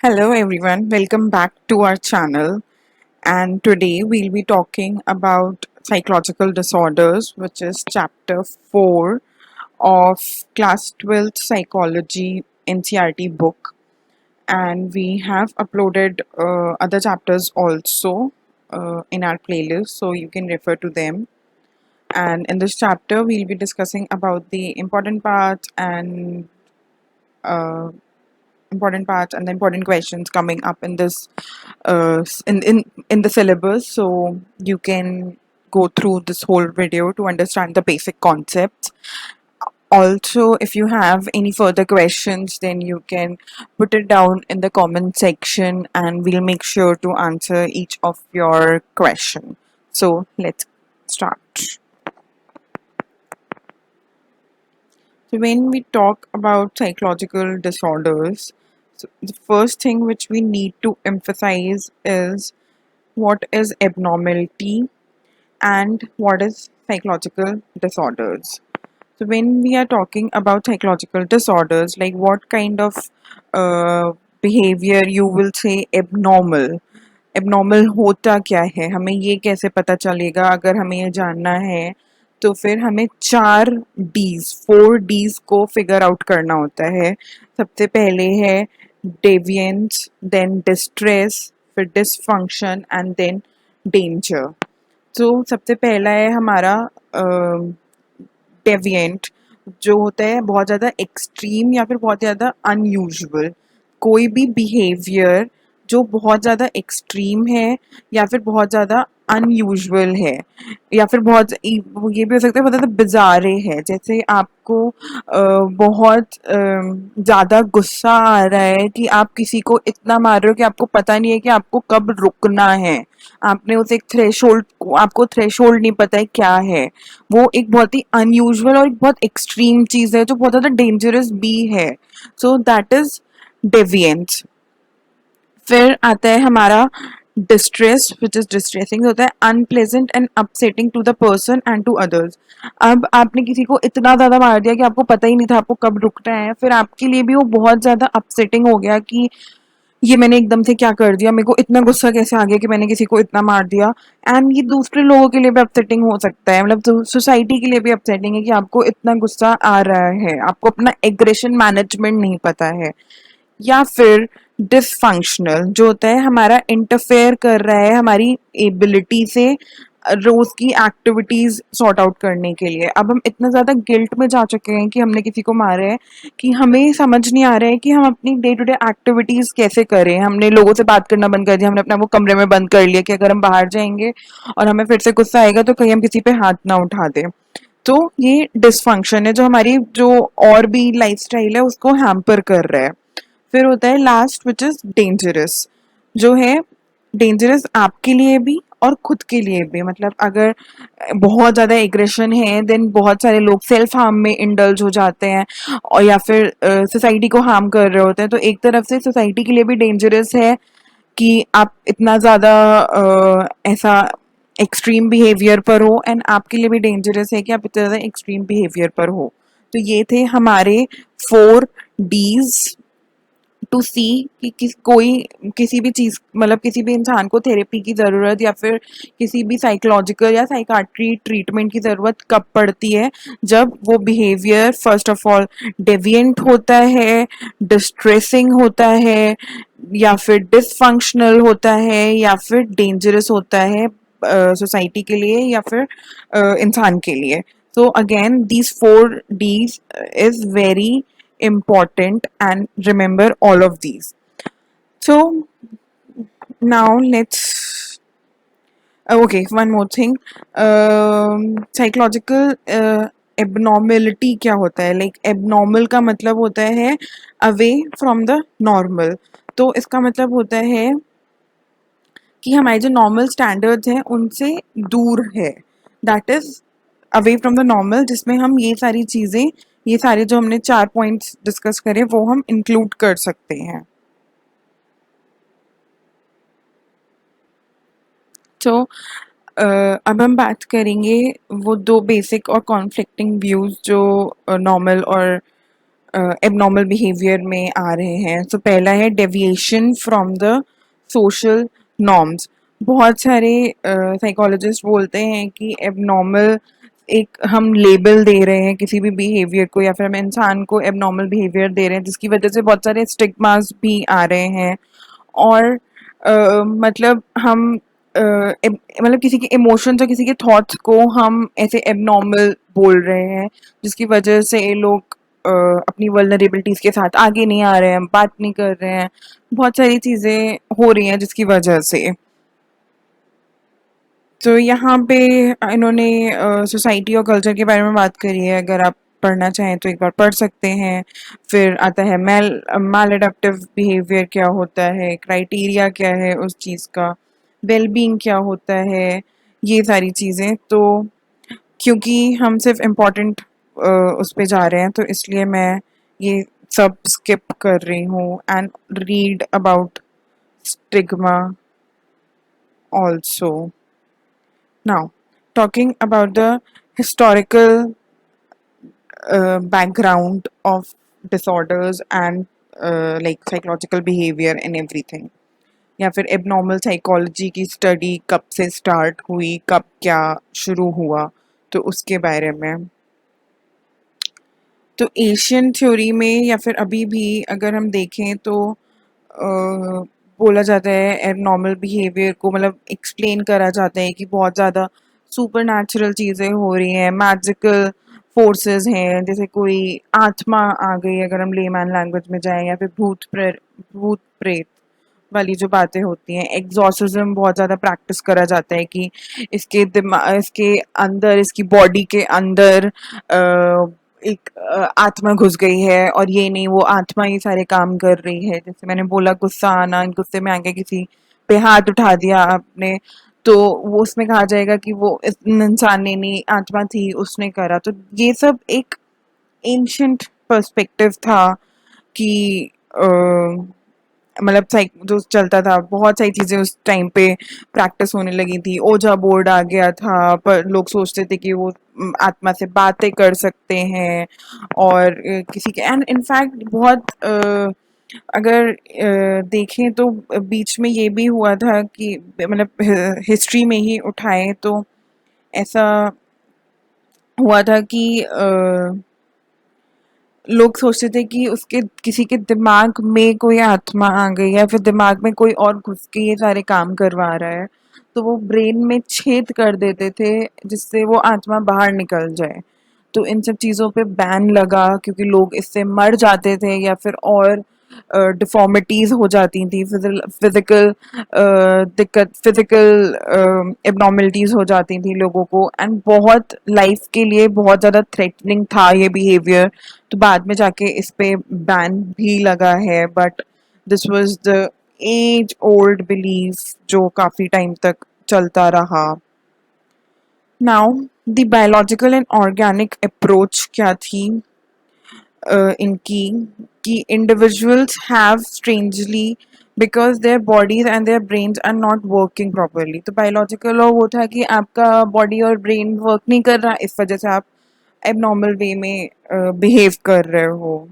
Hello everyone, welcome back to our channel. And today we'll be talking about psychological disorders, which is chapter 4 of class 12th psychology NCRT book. And we have uploaded other chapters also in our playlist, so you can refer to them. And in this chapter, we'll be discussing about the uh, important parts and the important questions coming up in this in the syllabus, so you can go through this whole video to understand the basic concepts. Also, if you have any further questions, then you can put it down in the comment section and we'll make sure to answer each of your question. So let's start. So when we talk about psychological disorders, so the first thing which we need to emphasize is what is abnormality and what is psychological disorders. So when we are talking about psychological disorders, like what kind of uh, behavior you will say abnormal, abnormal होता क्या है, हमें ये कैसे पता चलेगा? अगर हमें ये जानना है तो फिर हमें 4 Ds को फिगर आउट करना होता है. सबसे पहले है डेविएंस, देन डिस्ट्रेस, फिर डिसफंक्शन एंड देन डेंजर. तो सबसे पहला है हमारा डेविएंट, जो होता है बहुत ज़्यादा एक्सट्रीम या फिर बहुत ज़्यादा अनयूजुअल. कोई भी बिहेवियर जो बहुत ज़्यादा एक्सट्रीम है या फिर बहुत ज़्यादा अनयूजुअल है या फिर ये भी हो सकता है बहुत ज़्यादा बिजारे है. जैसे आपको बहुत ज़्यादा गुस्सा आ रहा है कि आप किसी को इतना मार रहे हो कि आपको पता नहीं है कि आपको कब रुकना है. आपने उसे एक थ्रेशोल्ड, आपको थ्रेशोल्ड नहीं पता है क्या है. वो एक बहुत ही अनयूजुअल और एक बहुत एक्सट्रीम चीज़ है जो बहुत ज़्यादा डेंजरस भी है. So that is deviance. फिर आता है हमारा डिस्ट्रेस, विच इज डिस्ट्रेसिंग. होता है unpleasant and upsetting to the person and to others. अब आपने किसी को इतना ज़्यादा मार दिया कि आपको पता ही नहीं था आपको कब रुकना है. फिर आपके लिए भी वो बहुत ज़्यादा अपसेटिंग हो गया कि ये मैंने एकदम से क्या कर दिया, मेरे को इतना गुस्सा कैसे आ गया कि मैंने किसी को इतना मार दिया. एंड ये दूसरे लोगों के लिए भी अपसेटिंग हो सकता है, मतलब सोसाइटी के लिए भी अपसेटिंग है कि आपको इतना गुस्सा आ रहा है, आपको अपना एग्रेशन मैनेजमेंट नहीं पता है. या फिर डिसफंक्शनल, जो होता है हमारा इंटरफेयर कर रहा है हमारी एबिलिटी से रोज की एक्टिविटीज सॉर्ट आउट करने के लिए. अब हम इतना ज्यादा गिल्ट में जा चुके हैं कि हमने किसी को मारा है कि हमें समझ नहीं आ रहा है कि हम अपनी डे टू डे एक्टिविटीज कैसे करें. हमने लोगों से बात करना बंद कर दिया, हमने अपना वो कमरे में बंद कर लिया कि अगर हम बाहर जाएंगे और हमें फिर से गुस्सा आएगा तो कहीं हम किसी पे हाथ ना उठा दें. तो ये डिसफंक्शन है जो हमारी जो और भी लाइफस्टाइल है उसको हैम्पर कर रहा है. फिर होता है लास्ट, विच इज डेंजरस, जो है डेंजरस आपके लिए भी और खुद के लिए भी. मतलब अगर बहुत ज़्यादा एग्रेशन है देन बहुत सारे लोग सेल्फ हार्म में इंडल्ज हो जाते हैं और या फिर सोसाइटी को हार्म कर रहे होते हैं. तो एक तरफ से सोसाइटी के लिए भी डेंजरस है कि आप इतना ज़्यादा ऐसा एक्सट्रीम बिहेवियर पर हो, एंड आपके लिए भी डेंजरस है कि आप इतना ज़्यादा एक्सट्रीम बिहेवियर पर हो. तो ये थे हमारे 4 Ds टू सी कि कोई किसी भी चीज़, मतलब किसी भी इंसान को थेरेपी की ज़रूरत या फिर किसी भी साइकोलॉजिकल या साइकाट्री ट्रीटमेंट की ज़रूरत कब पड़ती है. जब वो behaviour first of all deviant होता है, डिस्ट्रेसिंग होता है, या फिर डिसफंक्शनल होता है, या फिर डेंजरस होता है सोसाइटी के लिए या फिर इंसान के लिए. So again, these 4 Ds is very important, and remember all of these. So now let's okay, one more thing. Psychological abnormality क्या होता है? Like abnormal का मतलब होता है away from the normal. तो इसका मतलब होता है कि हमारे जो नॉर्मल स्टैंडर्ड्स हैं उनसे दूर है. That is away from the normal, जिसमें हम ये सारी चीज़ें, ये सारे जो हमने 4 पॉइंट्स डिस्कस करे वो हम इंक्लूड कर सकते हैं. तो अब हम बात करेंगे वो 2 बेसिक और कॉन्फ्लिक्टिंग व्यूज़ जो नॉर्मल और एबनॉर्मल बिहेवियर में आ रहे हैं। तो पहला है deviation from the social norms. बहुत सारे साइकोलॉजिस्ट बोलते हैं कि एबनॉर्मल एक हम लेबल दे रहे हैं किसी भी बिहेवियर को, या फिर हम इंसान को एबनॉर्मल बिहेवियर दे रहे हैं, जिसकी वजह से बहुत सारे स्टिग्मास भी आ रहे हैं। और मतलब हम मतलब किसी के इमोशंस और किसी के थॉट्स को हम ऐसे एबनॉर्मल बोल रहे हैं, जिसकी वजह से ये लोग अपनी वल्नरेबिलिटीज के साथ आगे नहीं आ रहे हैं, बात नहीं कर रहे हैं। बहुत सारी चीजें हो रही हैं जिसकी वजह से। तो यहाँ पे इन्होंने सोसाइटी और कल्चर के बारे में बात करी है। अगर आप पढ़ना चाहें तो एक बार पढ़ सकते हैं। फिर आता है मैल एडेप्टिव बिहेवियर क्या होता है, क्राइटेरिया क्या है उस चीज़ का, वेलबींग क्या होता है, ये सारी चीज़ें। तो क्योंकि हम सिर्फ इम्पोर्टेंट उस पे जा रहे हैं, तो इसलिए मैं ये सब स्किप कर रही हूँ and read about stigma also. Now, talking about the historical background of disorders and like psychological behavior and everything, या फिर एबनॉर्मल साइकोलॉजी की स्टडी कब से स्टार्ट हुई, कब क्या शुरू हुआ, तो उसके बारे में। तो एशियन थ्योरी में या फिर अभी भी अगर हम देखें तो बोला जाता है एबनॉर्मल बिहेवियर को, मतलब एक्सप्लेन करा जाता है कि बहुत ज़्यादा सुपर नेचुरल चीज़ें हो रही हैं, मैजिकल फोर्सेस हैं, जैसे कोई आत्मा आ गई अगर हम लेमैन लैंग्वेज में जाएं, या फिर भूत प्रेत वाली जो बातें होती हैं। एग्जॉर्सिज्म बहुत ज़्यादा प्रैक्टिस करा जाता है कि इसके दिमाग, इसके अंदर, इसकी बॉडी के अंदर एक आत्मा घुस गई है, और ये नहीं, वो आत्मा ही सारे काम कर रही है। जैसे मैंने बोला, गुस्सा आना, गुस्से में आके किसी पे हाथ उठा दिया आपने, तो वो उसमें कहा जाएगा कि वो इस इंसान ने नहीं, आत्मा थी, उसने करा। तो ये सब एक एंशंट पर्सपेक्टिव था कि मतलब साइक जो चलता था, बहुत सारी चीज़ें उस टाइम पे प्रैक्टिस होने लगी थी। ओजा बोर्ड आ गया था, पर लोग सोचते थे कि वो आत्मा से बातें कर सकते हैं, और किसी के एंड इनफैक्ट बहुत अगर देखें तो बीच में ये भी हुआ था कि मतलब हिस्ट्री में ही उठाएं तो ऐसा हुआ था कि लोग सोचते थे कि उसके किसी के दिमाग में कोई आत्मा आ गई है, फिर दिमाग में कोई और घुस के ये सारे काम करवा रहा है, तो वो ब्रेन में छेद कर देते थे जिससे वो आत्मा बाहर निकल जाए। तो इन सब चीज़ों पे बैन लगा क्योंकि लोग इससे मर जाते थे, या फिर और डिफॉर्मिटीज हो जाती थी, फिजिकल दिक्कत, फिजिकल एबनॉर्मलिटीज हो जाती थी लोगों को, एंड बहुत लाइफ के लिए बहुत ज़्यादा थ्रेटनिंग था ये बिहेवियर। तो बाद में जाके इस पे बैन भी लगा है, but this was the age old belief जो काफ़ी टाइम तक चलता रहा। Now the biological and organic approach क्या थी इनकी, कि individuals have strangely because their bodies and their brains are not working properly। तो बायोलॉजिकल लॉ वो था कि आपका बॉडी और ब्रेन वर्क नहीं कर रहा, इस वजह से आप एबनॉर्मल वे में बिहेव कर रहे हो।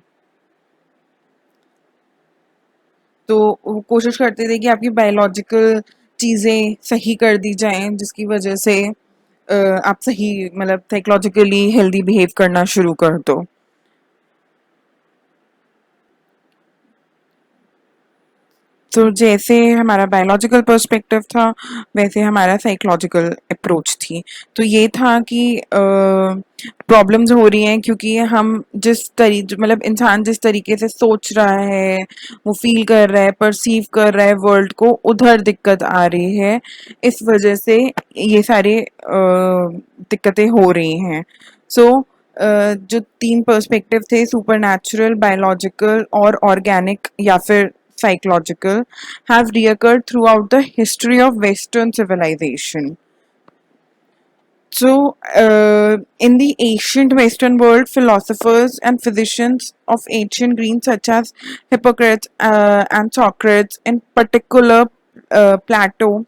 तो वो कोशिश करते थे कि आपकी बायोलॉजिकल चीज़ें सही कर दी जाएं, जिसकी वजह से आप सही, मतलब साइकोलॉजिकली हेल्दी बिहेव करना शुरू कर दो। तो जैसे हमारा बायोलॉजिकल पर्सपेक्टिव था, वैसे हमारा साइकोलॉजिकल अप्रोच थी। तो ये था कि प्रॉब्लम्स हो रही हैं क्योंकि हम जिस तरी मतलब इंसान जिस तरीके से सोच रहा है, वो फील कर रहा है, परसीव कर रहा है वर्ल्ड को, उधर दिक्कत आ रही है। इस वजह से ये सारे दिक्कतें हो रही हैं। सो जो तीन पर्सपेक्टिव थे, सुपर नेचुरल, बायोलॉजिकल और ऑर्गेनिक या फिर psychological, have reoccurred throughout the history of Western civilization. So, in the ancient Western world, philosophers and physicians of ancient Greece, such as Hippocrates and Socrates, in particular Plato,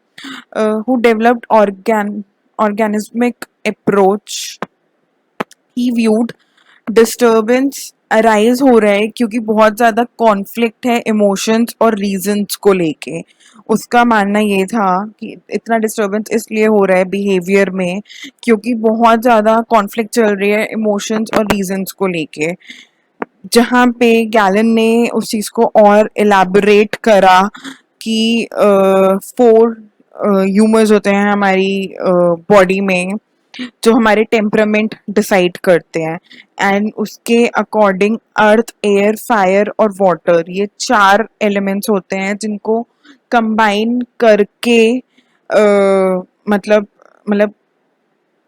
who developed organismic approach, he viewed disturbance arise हो रहा है क्योंकि बहुत ज़्यादा conflict है emotions और reasons को लेके। उसका मानना ये था कि इतना डिस्टर्बेंस इसलिए हो रहा है बिहेवियर में क्योंकि बहुत ज़्यादा कॉन्फ्लिक्ट चल रही है इमोशंस और रीजंस को लेके, जहाँ पे गैलन ने उस चीज़ को और एलैबोरेट करा कि 4 ह्यूमर्स होते हैं हमारी बॉडी में जो हमारे टेम्परामेंट डिसाइड करते हैं, एंड उसके अकॉर्डिंग अर्थ, एयर, फायर और वाटर, ये 4 एलिमेंट्स होते हैं जिनको कंबाइन करके मतलब मतलब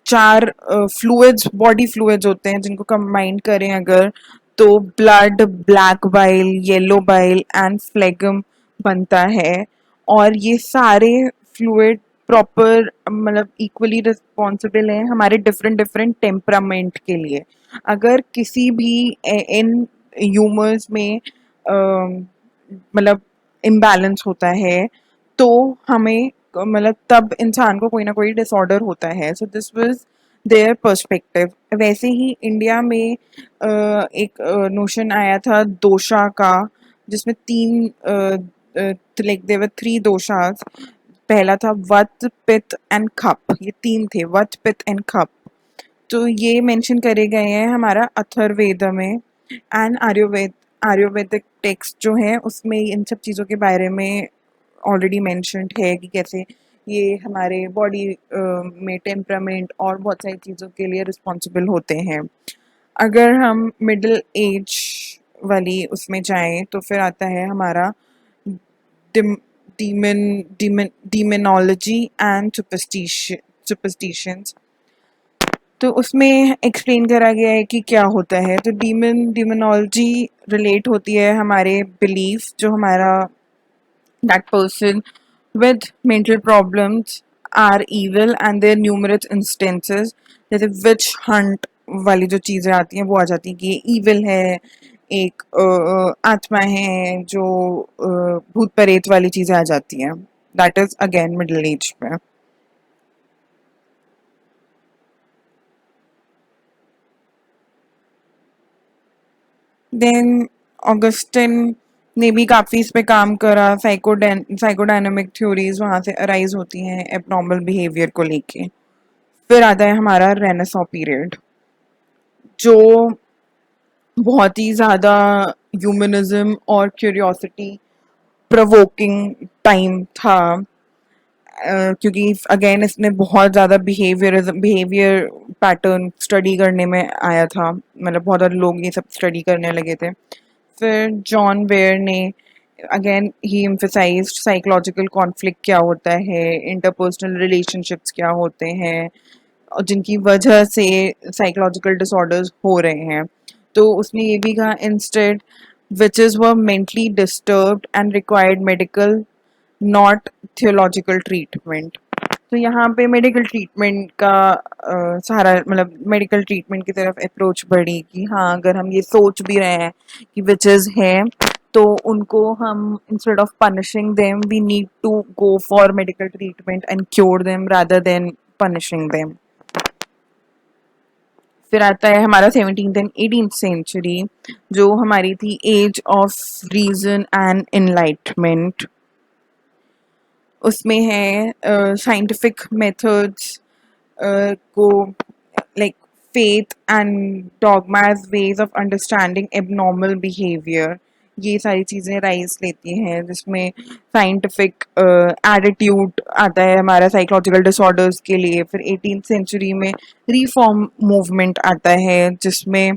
4 फ्लूइड्स, बॉडी फ्लूइड्स होते हैं जिनको कंबाइन करें अगर, तो blood, black bile, yellow bile and phlegm बनता है। और ये सारे फ्लूइड प्रॉपर मतलब इक्वली रिस्पॉन्सिबल हैं हमारे डिफरेंट डिफरेंट टेम्परामेंट के लिए। अगर किसी भी इन ह्यूमर्स में मतलब इम्बैलेंस होता है तो हमें मतलब तब इंसान को कोई ना कोई डिसऑर्डर होता है। So this was their perspective. वैसे ही इंडिया में एक नोशन आया था दोषा का, जिसमें 3 लाइक देयर वर 3 दोषास। पहला था वत, पित्त एंड कफ, ये 3 थे, वत, पित्त एंड कफ। तो ये मेंशन करे गए हैं हमारा अथर्ववेद में, एंड आयुर्वेदिक टेक्स्ट जो है उसमें इन सब चीज़ों के बारे में ऑलरेडी मेंशन्ड है कि कैसे ये हमारे बॉडी में टेम्परामेंट और बहुत सारी चीज़ों के लिए रिस्पॉन्सिबल होते हैं। अगर हम मिडिल एज वाली उसमें जाएं तो फिर आता है हमारा डीमोनोलॉजी एंड सुपरस्टिशंस। तो उसमें एक्सप्लेन करा गया है कि क्या होता है। तो डीमोनोलॉजी रिलेट होती है हमारे बिलीफ, जो हमारा that person with mental problems are evil, and there are numerous instances जैसे विच हंट वाली जो चीज़ें आती हैं वो आ जाती हैं कि ये evil है, एक आत्मा है जो भूत प्रेत वाली चीज़ें आ जाती हैं। That is again middle age में। देन ऑगस्टिन ने भी काफ़ी इस पे काम करा, साइकोडायनामिक थ्योरीज वहाँ से अराइज होती हैं एबनॉर्मल बिहेवियर को लेके। फिर आता है हमारा रेनेसां पीरियड, जो बहुत ही ज़्यादा ह्यूमनिज्म और क्यूरियोसिटी प्रोवोकिंग टाइम था। क्योंकि अगेन इसने बहुत ज़्यादा बिहेवियर पैटर्न स्टडी करने में आया था, मतलब बहुत सारे लोग ये सब स्टडी करने लगे थे। फिर जॉन वेयर ने अगेन ही एम्फसाइज्ड साइकोलॉजिकल कॉन्फ्लिक्ट क्या होता है, इंटरपर्सनल रिलेशनशिप्स क्या होते हैं, और जिनकी वजह से साइकोलॉजिकल डिसऑर्डर्स हो रहे हैं। तो उसने ये भी कहा instead witches were mentally disturbed and required medical not theological treatment. तो यहाँ पे मेडिकल ट्रीटमेंट का सहारा, मतलब मेडिकल ट्रीटमेंट की तरफ अप्रोच बढ़ी कि हाँ अगर हम ये सोच भी रहे हैं कि विचेस हैं तो उनको हम instead of punishing them we need to go for medical treatment and cure them rather than punishing them. फिर आता है हमारा 17th एंड 18th सेंचुरी, जो हमारी थी age of reason and enlightenment. उसमें है साइंटिफिक मेथड्स को, like faith and dogmas, ways of understanding abnormal behaviour, ये सारी चीज़ें राइज लेती हैं, जिसमें साइंटिफिक एटीट्यूड आता है हमारा साइकोलॉजिकल डिसऑर्डर्स के लिए। फिर 18th सेंचुरी में रिफॉर्म मूवमेंट आता है जिसमें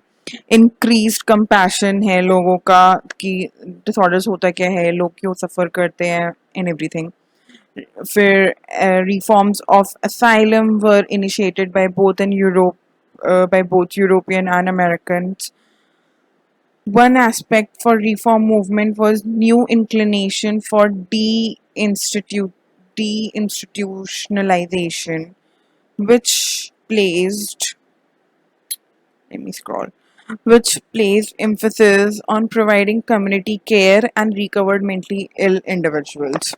इंक्रीज कंपैशन है लोगों का कि डिसऑर्डर्स होता क्या है, लोग क्यों सफ़र करते हैं and everything. Fair reforms of asylum were initiated by both in Europe, by both European and Americans. One aspect for reform movement was new inclination for deinstitutionalization, which placed, let me scroll, which placed emphasis on providing community care and recovered mentally ill individuals.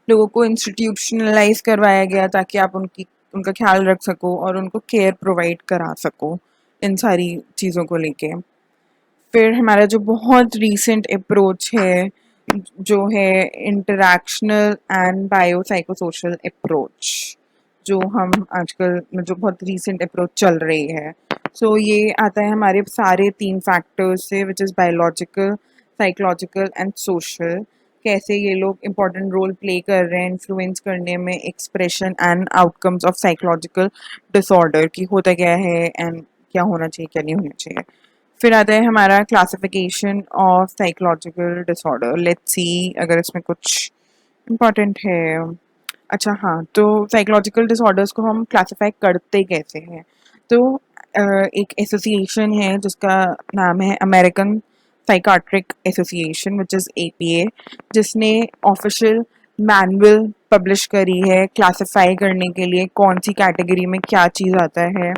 लोगों को institutionalise करवाया गया ताकि आप उनका ख्याल रख सको और उनको केयर प्रोवाइड करा सको। इन सारी चीज़ों को लेके। फिर हमारा जो बहुत रीसेंट अप्रोच है जो है इंटरैक्शनल एंड बायोसाइकोसोशल अप्रोच, जो हम आजकल जो बहुत रीसेंट अप्रोच चल रही है। ये आता है हमारे सारे 3 फैक्टर्स से, which is biological, psychological and social. कैसे ये लोग इम्पोर्टेंट रोल प्ले कर रहे हैं इन्फ्लुएंस करने में expression and outcomes of psychological disorder, कि होता क्या है एंड क्या होना चाहिए क्या नहीं होना चाहिए। फिर आता है हमारा classification of psychological disorder. Let's see अगर इसमें कुछ इम्पोर्टेंट है। अच्छा हाँ, तो साइकोलॉजिकल डिसऑर्डर्स को हम क्लासिफाई करते कैसे हैं? तो एक एसोसिएशन है जिसका नाम है American psychiatric association, which is APA, जिसने ऑफिशियल मैनुअल पब्लिश करी है क्लासिफाई करने के लिए कौन सी कैटेगरी में क्या चीज़ आता है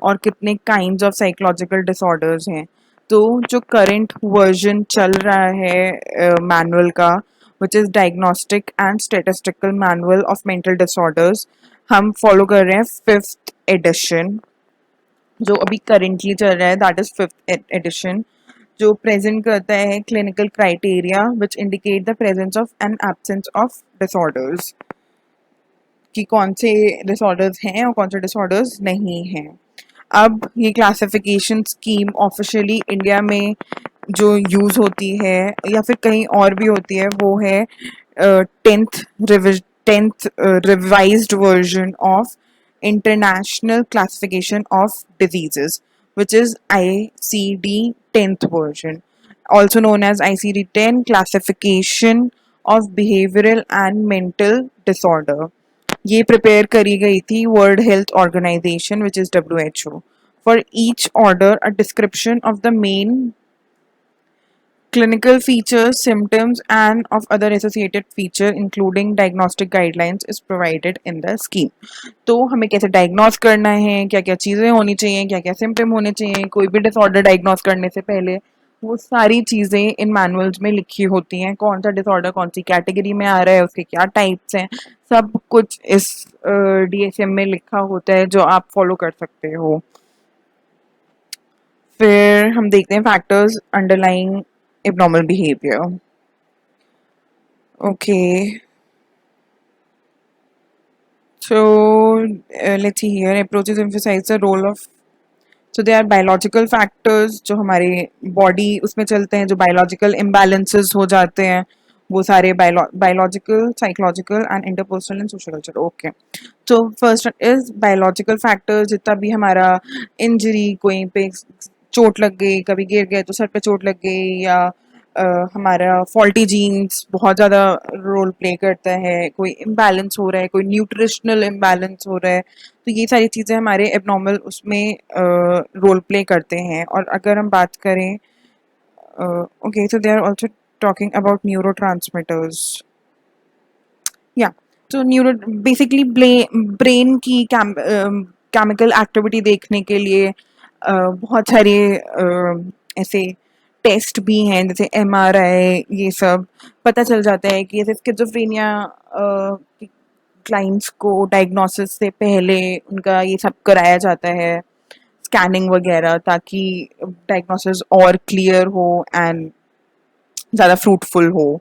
और कितने काइंड्स ऑफ साइकोलॉजिकल डिसऑर्डर्स हैं। तो जो करंट वर्जन चल रहा है मैनुअल का, which is diagnostic and statistical manual of mental disorders, हम फॉलो कर रहे हैं 5th एडिशन। जो अभी करेंटली चल रहा है दैट इज़ 5th एडिशन, जो प्रेजेंट करता है clinical criteria which indicate the presence of and absence of disorders, कि कौन से डिसऑर्डर्स हैं और कौन से डिसऑर्डर्स नहीं हैं। अब ये क्लासिफिकेशन स्कीम ऑफिशियली इंडिया में जो यूज़ होती है या फिर कहीं और भी होती है वो है 10th revised version of international classification of diseases, which is ICD 10th version, also known as ICD 10 classification of behavioral and mental disorder। ये प्रिपेयर करी गई थी World Health Organization, which is WHO। For each order a description of the main clinical features, symptoms, and of other associated feature, including diagnostic guidelines, is provided in the scheme। तो हमें कैसे diagnose करना है, क्या क्या चीज़ें होनी चाहिए, क्या क्या सिम्टम होने चाहिए, कोई भी डिसऑर्डर डायग्नोस करने से पहले, वो सारी चीज़ें इन मैनुअल्स में लिखी होती हैं। कौन सा डिसऑर्डर कौन सी कैटेगरी में आ रहा है, उसके क्या टाइप्स हैं, सब कुछ इस DSM में लिखा होता है, जो आप फॉलो कर सकते हो। फिर हम देखते हैं factors underlying abnormal behavior। Okay, so let's see here, approaches emphasize the role of, so they are biological factors जो हमारे बॉडी उसमें चलते हैं, जो बायोलॉजिकल imbalances हो जाते हैं, वो सारे biological, psychological and interpersonal and social culture. Okay, तो फर्स्ट इज बायोलॉजिकल फैक्टर। जितना भी हमारा इंजरी, कोई पे चोट लग गई, कभी गिर गए तो सर पे चोट लग गई, या हमारा फॉल्टी जीन्स बहुत ज़्यादा रोल प्ले करता है, कोई इम्बैलेंस हो रहा है, कोई न्यूट्रिशनल इम्बैलेंस हो रहा है, तो ये सारी चीज़ें हमारे एबनॉर्मल उसमें रोल प्ले करते हैं। और अगर हम बात करें, okay, so they are also talking about neurotransmitters। या तो न्यूरो बेसिकली ब्रेन की केमिकल एक्टिविटी देखने के लिए बहुत सारे ऐसे टेस्ट भी हैं, जैसे MRI, ये सब पता चल जाता है कि जैसे स्किज़ोफ्रेनिया क्लाइंट्स को डायग्नोसिस से पहले उनका ये सब कराया जाता है, स्कैनिंग वगैरह, ताकि डायग्नोसिस और क्लियर हो एंड ज़्यादा फ्रूटफुल हो।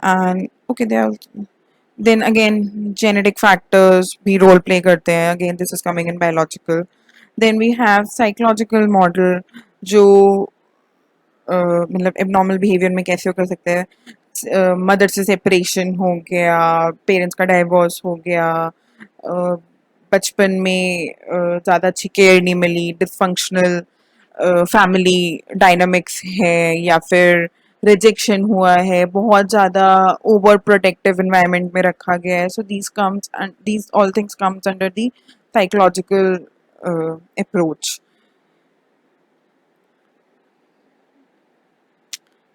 And okay, they are, then again genetic factors भी role play करते हैं, again this is coming in biological। then we have psychological model, जो मतलब abnormal behavior में कैसे कर सकते हैं, मदर से सेपरेशन हो गया, पेरेंट्स का डाइवोर्स हो गया, बचपन में ज़्यादा अच्छी केयर नहीं मिली, डिसफंक्शनल फैमिली डायनामिक्स है, या फिर रिजेक्शन हुआ है, बहुत ज़्यादा ओवर प्रोटेक्टिव इन्वायरमेंट में रखा गया है। So these all things comes under the psychological approach.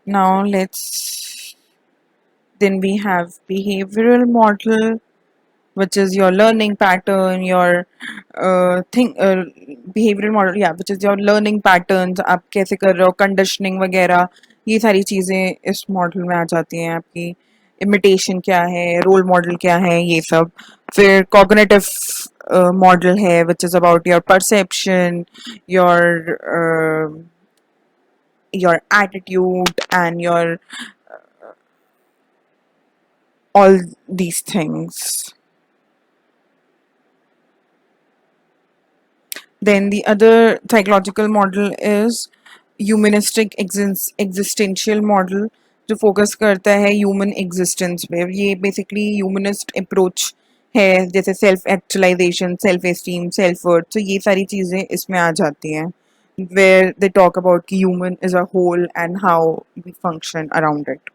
Now let's, then we have behavioral model, which is your learning pattern, your behavioral model, yeah, which is your learning patterns, आप कैसे कर रहे हो, conditioning वगैरह, ये सारी चीज़ें इस मॉडल में आ जाती हैं आपकी। इमिटेशन क्या है, रोल मॉडल क्या है, ये सब. फिर कॉग्निटिव मॉडल है which is about your perception, your attitude and your all these things. Then the other psychological model is humanistic existential model, जो फोकस करता है ह्यूमन एग्जिस्टेंस पे. ये बेसिकली ह्यूमनिस्ट अप्रोच है, जैसे self actualisation, self esteem, self worth. तो ये सारी चीज़ें इसमें आ जाती हैं, where they talk about कि human is a whole and how we function around it.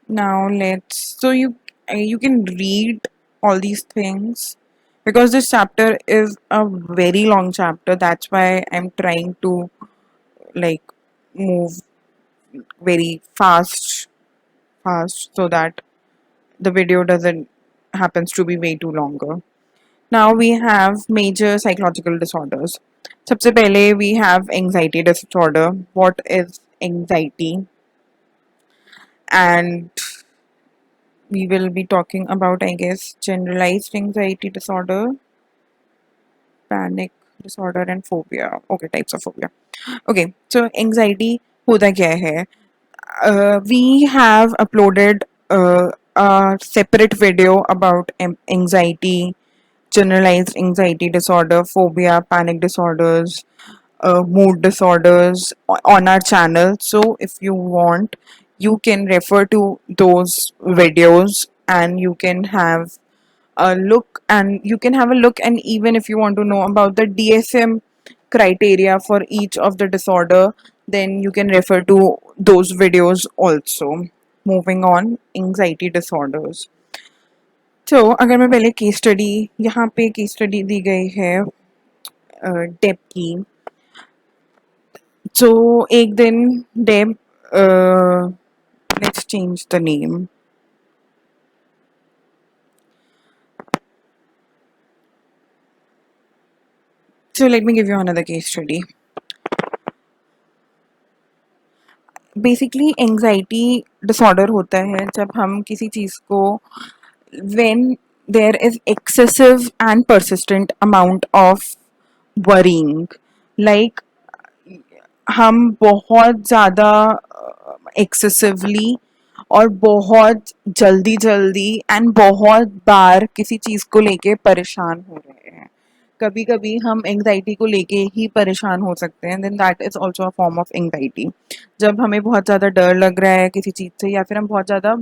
Now let's so you can read all these things because this chapter is a very long chapter. That's why I'm trying to like move very fast so that the video doesn't happens to be way too longer. Now we have major psychological disorders. सबसे पहले we have anxiety disorder. What is anxiety? And we will be talking about, I guess, generalized anxiety disorder, panic disorder, and phobia. Okay, types of phobia. Okay, so anxiety होता क्या है? We have uploaded a separate video about anxiety, generalized anxiety disorder, phobia, panic disorders, mood disorders on our channel. So if you want, you can refer to those videos and you can have a look, and you can have a look. And even if you want to know about the DSM criteria for each of the disorder, then you can refer to those videos also. Moving on, anxiety disorders. तो अगर मैं पहले case study, यहाँ पे case study दी गई है डेब की. तो एक दिन डेब, let's change the name. So let me give you another case study. Basically anxiety disorder होता है जब हम किसी चीज़ को, when there is excessive and persistent amount of worrying, like हम बहुत ज़्यादा एक्सेसिवली और बहुत जल्दी जल्दी एंड बहुत बार किसी चीज़ को लेके परेशान हो रहे हैं. कभी कभी हम एंग्जाइटी को लेके ही परेशान हो सकते हैं, then that is also a form of anxiety. जब हमें बहुत ज़्यादा डर लग रहा है किसी चीज़ से, या फिर हम बहुत ज़्यादा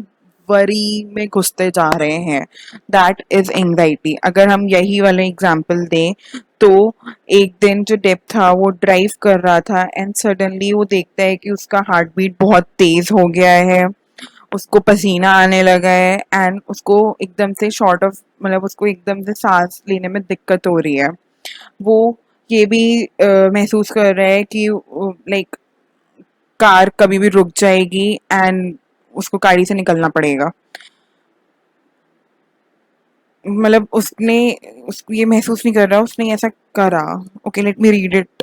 वरी में घुसते जा रहे हैं, दैट इज़ एंग्जाइटी. अगर हम यही वाले एग्जाम्पल दें तो एक दिन जो डेप था वो ड्राइव कर रहा था एंड सडनली वो देखता है कि उसका हार्ट बीट बहुत तेज हो गया है, उसको पसीना आने लगा है एंड उसको एकदम से शॉर्ट ऑफ, मतलब उसको एकदम से सांस लेने में दिक्कत हो रही है. वो ये भी महसूस कर रहा है कि लाइक कार कभी भी रुक जाएगी एंड उसको गाड़ी से निकलना पड़ेगा. मतलब उसको ये महसूस नहीं कर रहा, उसने ऐसा करा. Okay, let me read it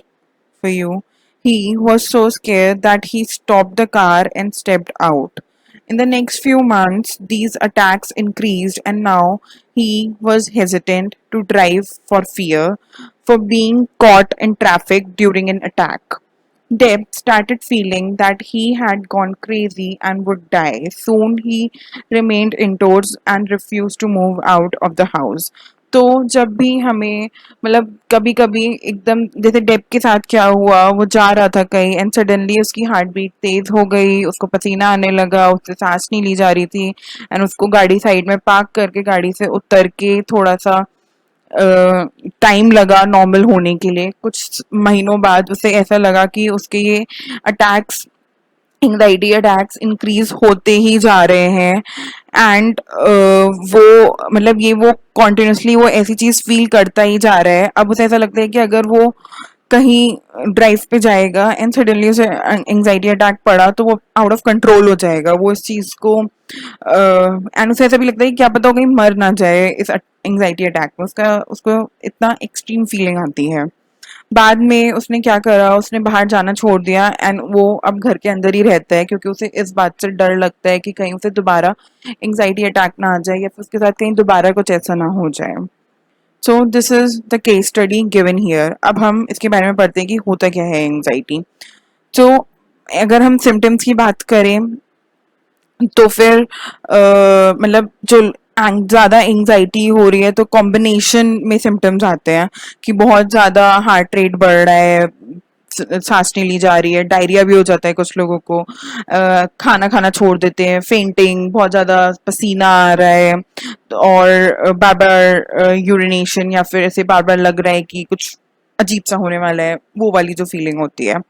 for you. He was so scared that he stopped the car and stepped out. In the next few months, these attacks increased, and now he was hesitant to drive for fear for being caught in traffic during an attack. Deb started feeling that he had gone crazy and would die. Soon he remained indoors and refused to move out of the house. तो जब भी हमें, मतलब कभी कभी एकदम जैसे डेब के साथ क्या हुआ, वो जा रहा था कहीं एंड सडनली उसकी हार्ट बीट तेज हो गई, उसको पसीना आने लगा, उससे सांस नहीं ली जा रही थी एंड उसको गाड़ी साइड में पार्क करके गाड़ी से उतर के थोड़ा सा टाइम लगा नॉर्मल होने के लिए. कुछ महीनों बाद उसे ऐसा लगा कि उसके ये अटैक्स, एंग्जाइटी अटैक्स इंक्रीज होते ही जा रहे हैं एंड वो मतलब ये वो कॉन्टिन्यूसली वो ऐसी चीज फील करता ही जा रहा है. अब उसे ऐसा लगता है कि अगर वो कहीं ड्राइव पे जाएगा एंड सडनली उसे एंग्जाइटी अटैक पड़ा तो वो आउट ऑफ कंट्रोल हो जाएगा. वो इस चीज को एंड उसे ऐसा भी लगता है कि क्या पता वो कहीं मर ना जाए इस एंग्जाइटी अटैक में. उसको इतना एक्सट्रीम फीलिंग आती है. बाद में उसने क्या करा, उसने बाहर जाना छोड़ दिया एंड वो अब घर के अंदर ही रहता है क्योंकि उसे इस बात से डर लगता है कि कहीं उसे दोबारा एंग्जाइटी अटैक ना आ जाए या फिर उसके साथ कहीं दोबारा कुछ ऐसा ना हो जाए। So this is the case study given here. अब हम इसके बारे में पढ़ते हैं कि होता क्या है एंग्जाइटी। तो अगर हम सिम्टम्स की बात करें तो फिर मतलब जो ज्यादा एंग्जाइटी हो रही है तो कॉम्बिनेशन में सिम्टम्स आते हैं कि बहुत ज्यादा हार्ट रेट बढ़ रहा है, सांस नहीं ली जा रही है, डायरिया भी हो जाता है कुछ लोगों को, खाना खाना छोड़ देते हैं, फेंटिंग, बहुत ज्यादा पसीना आ रहा है, और बार बार यूरिनेशन या फिर ऐसे बार बार लग रहा है कि कुछ अजीब सा होने वाला है, वो वाली जो फीलिंग होती है।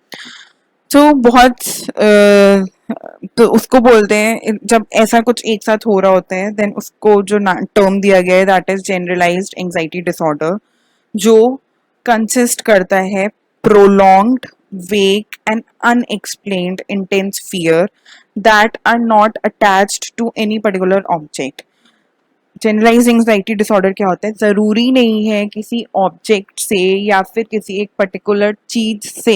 तो बहुत तो उसको बोलते हैं, जब ऐसा कुछ एक साथ हो रहा होता है देन उसको जो टर्म दिया गया है that is generalised anxiety disorder, जो कंसिस्ट करता है prolonged, vague and unexplained intense fear that are not attached to any particular object. Generalise anxiety disorder क्या होता है, जरूरी नहीं है किसी ऑब्जेक्ट से या फिर किसी एक पर्टिकुलर चीज से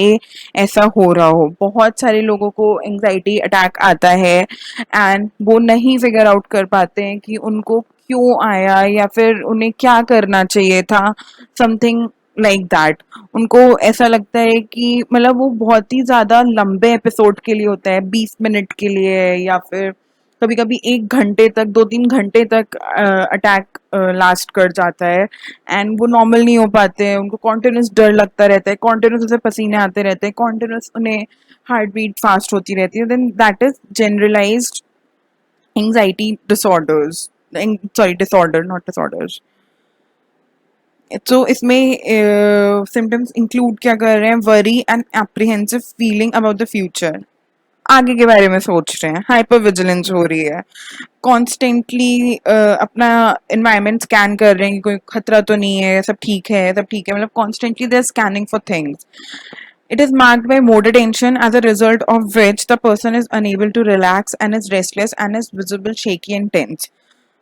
ऐसा हो रहा हो। बहुत सारे लोगों को एंग्जाइटी अटैक आता है एंड वो नहीं फिगर आउट कर पाते हैं कि उनको क्यों आया या फिर उन्हें क्या करना चाहिए था, समथिंग लाइक दैट। उनको ऐसा लगता है कि मतलब वो बहुत ही ज्यादा लंबे एपिसोड के लिए होता है, 20 मिनट के लिए या फिर कभी कभी 1 घंटे तक, 2-3 घंटे तक अटैक लास्ट कर जाता है एंड वो नॉर्मल नहीं हो पाते हैं। उनको कॉन्टिन्यूस डर लगता रहता है, कॉन्टिन्यूस उसे पसीने आते रहते हैं, कॉन्टिन्यूस उन्हें हार्ट बीट फास्ट होती रहती है, then that is generalised anxiety disorders, sorry disorder not disorders. तो इसमें सिम्टम्स इंक्लूड क्या कर रहे हैं, worry and apprehensive feeling about the future, आगे के बारे में सोच रहे हैं, हाइपर विजिलेंस हो रही है, कॉन्स्टेंटली अपना एनवायरनमेंट स्कैन कर रहे हैं कि कोई खतरा तो नहीं है, सब ठीक है, सब ठीक है, मतलब constantly they are scanning for things. It is marked by motor tension, as a result of which the person is unable to relax and is restless and is visible shaky and tense.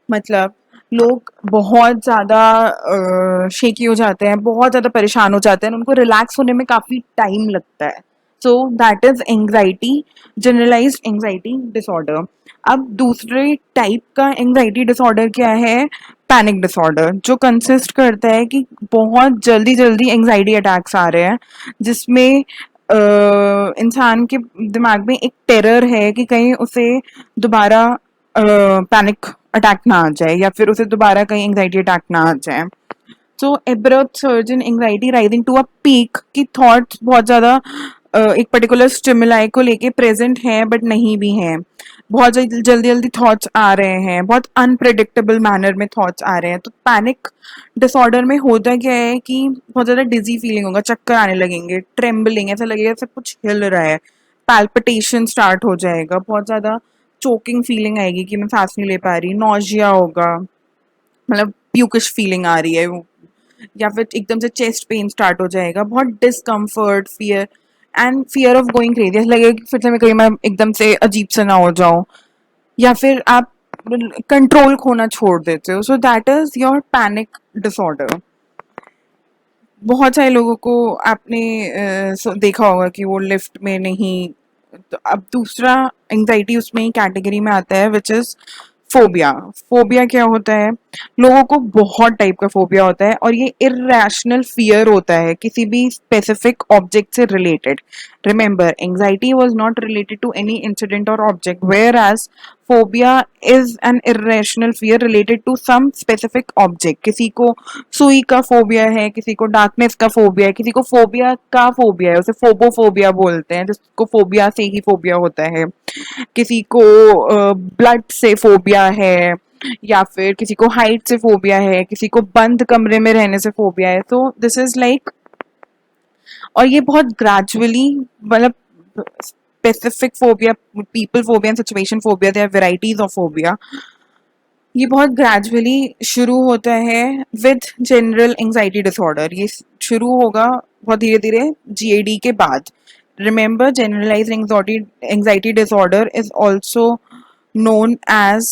मतलब लोग बहुत ज़्यादा shaky हो जाते हैं, बहुत ज़्यादा परेशान हो जाते हैं, उनको रिलैक्स होने में काफ़ी टाइम लगता है। So that is anxiety, generalised anxiety disorder. अब दूसरे टाइप का एंग्जाइटी डिसऑर्डर क्या है, पैनिक डिसऑर्डर, जो कंसिस्ट करता है कि बहुत जल्दी जल्दी एंग्जाइटी अटैक्स आ रहे हैं जिसमें इंसान के दिमाग में एक टेरर है कि कहीं उसे दोबारा पैनिक अटैक ना आ जाए या फिर उसे दोबारा कहीं एंग्जाइटी अटैक ना आ जाए। So abrupt surge in anxiety rising to a peak की थॉट्स बहुत ज़्यादा एक पर्टिकुलर स्टिमुलाई को लेके प्रेजेंट है बट नहीं भी है, बहुत जल्दी जल्दी थॉट्स आ रहे हैं, बहुत अनप्रेडिक्टेबल मैनर में थॉट्स आ रहे हैं। तो पैनिक डिसऑर्डर में होता क्या है कि बहुत ज़्यादा डिजी फीलिंग होगा, चक्कर आने लगेंगे, ट्रेम्बलिंग, ऐसा लगेगा सब कुछ हिल रहा है, पैल्पिटेशन स्टार्ट हो जाएगा, बहुत ज़्यादा चोकिंग फीलिंग आएगी कि मैं सांस नहीं ले पा रही, नॉजिया होगा, मतलब प्यूकिश फीलिंग आ रही है, या फिर एकदम से चेस्ट पेन स्टार्ट हो जाएगा, बहुत discomfort, fear and fear of going crazy, ऐसा लगेगा कि फिर से मैं कहीं मैं एकदम से अजीब से ना हो जाऊं, या फिर आप कंट्रोल खोना छोड़ देते हो। सो that is your panic disorder. बहुत सारे लोगों को आपने देखा होगा कि वो लिफ्ट में नहीं। तो अब दूसरा एंजाइटी उसमें ही कैटेगरी में आता है विच इज फोबिया। फोबिया क्या होता है, लोगों को बहुत टाइप का फोबिया होता है और ये इरेशनल फियर होता है किसी भी स्पेसिफिक ऑब्जेक्ट से related. Remember, anxiety was not related to any incident और object, whereas phobia is an irrational fear related to some specific object. किसी को सुई का फोबिया है, किसी को डार्कनेस का फोबिया है, किसी को फोबिया का फोबिया है, उसे फोबोफोबिया बोलते हैं, जिसको फोबिया से ही फोबिया होता है। किसी को ब्लड से फोबिया है, या फिर किसी को हाइट से फोबिया है, किसी को बंद कमरे में रहने से फोबिया है। तो दिस इज लाइक, और ये बहुत ग्रेजुअली, मतलब specific phobia, people phobia and situation phobia, there varieties of phobia, ये बहुत ग्रेजुअली शुरू होता है विद जनरल एंजाइटी डिसऑर्डर। ये शुरू होगा बहुत धीरे धीरे जीएडी के बाद। Remember, generalised anxiety disorder is also known as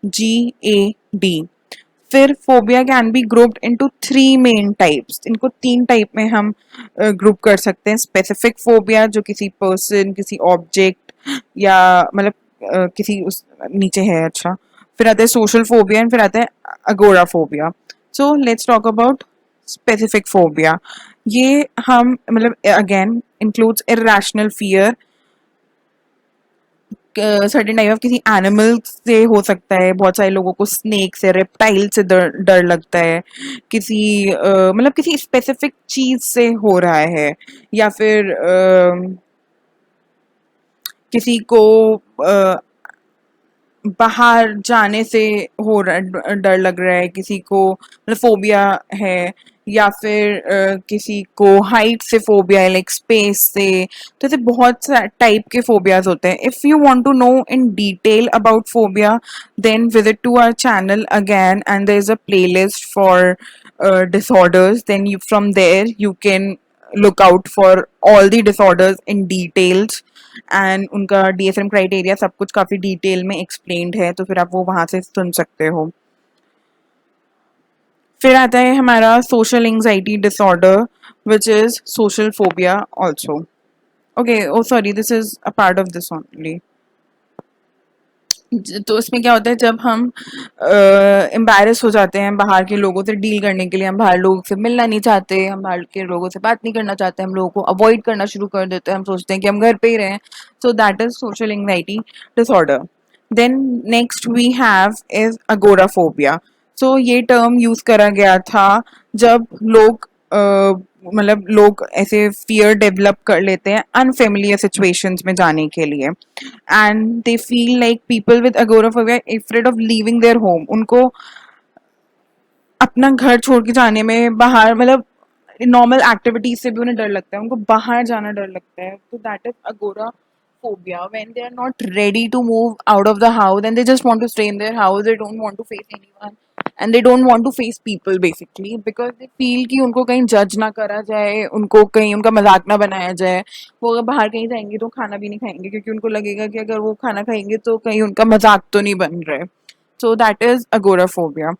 GAD. फिर phobia can be grouped into three main types, इनको तीन टाइप में हम ग्रुप कर सकते हैं। स्पेसिफिक फोबिया जो किसी पर्सन, किसी ऑब्जेक्ट या मतलब किसी उस नीचे है, अच्छा। फिर आता है सोशल फोबिया, फिर आता है अगोरा phobia. So let's talk about specific phobia. ये हम मतलब again includes irrational fear, certain type of किसी एनिमल से हो सकता है। बहुत सारे लोगों को स्नेक से, रेप्टाइल से डर लगता है। किसी मतलब किसी स्पेसिफिक चीज से हो रहा है, या फिर किसी को बाहर जाने से हो रहा, डर लग रहा है किसी को, मतलब फोबिया है। या फिर किसी को हाइट से फोबिया है, लाइक स्पेस से। तो ऐसे बहुत टाइप के फोबियाज होते हैं। If you want to know in detail about phobia, then visit to our channel again, and there is a playlist for disorders. Then you, from there you can look out for all the disorders in details, and उनका DSM criteria सब कुछ काफ़ी detail में explained है, तो फिर आप वो वहाँ से सुन सकते हो। फिर आता है हमारा social anxiety disorder, which is social phobia also. Okay, oh sorry, this is a part of this only. तो इसमें क्या होता है, जब हम एम्बेरस हो जाते हैं बाहर के लोगों से डील करने के लिए, हम बाहर लोगों से मिलना नहीं चाहते, हम बाहर के लोगों से बात नहीं करना चाहते, हम लोगों को अवॉइड करना शुरू कर देते हैं, हम सोचते हैं कि हम घर पे ही रहें। So that is social anxiety disorder. Then next we have is agoraphobia. So ये टर्म यूज करा गया था जब लोग मतलब लोग ऐसे फियर डेवलप कर लेते हैं अनफेमिलियर सिचुएशंस में जाने के लिए, and they feel like people with agoraphobia afraid of leaving their home. उनको अपना घर छोड़ के जाने में, बाहर मतलब नॉर्मल एक्टिविटीज से भी उन्हें डर लगता है, उनको बाहर जाना डर लगता है। तो दैट इज अगोरा phobia, when they are not ready to move out of the house and they just want to stay in their house, they don't want to face anyone and they don't want to face people basically because they feel कि उनको कहीं जज ना करा जाए, उनको कहीं उनका मजाक ना बनाया जाए। वो अगर बाहर कहीं जाएंगे तो खाना भी नहीं खाएंगे, क्योंकि उनको लगेगा कि अगर वो खाना खाएंगे तो कहीं उनका मजाक तो नहीं बन रहा है। So that is agoraphobia.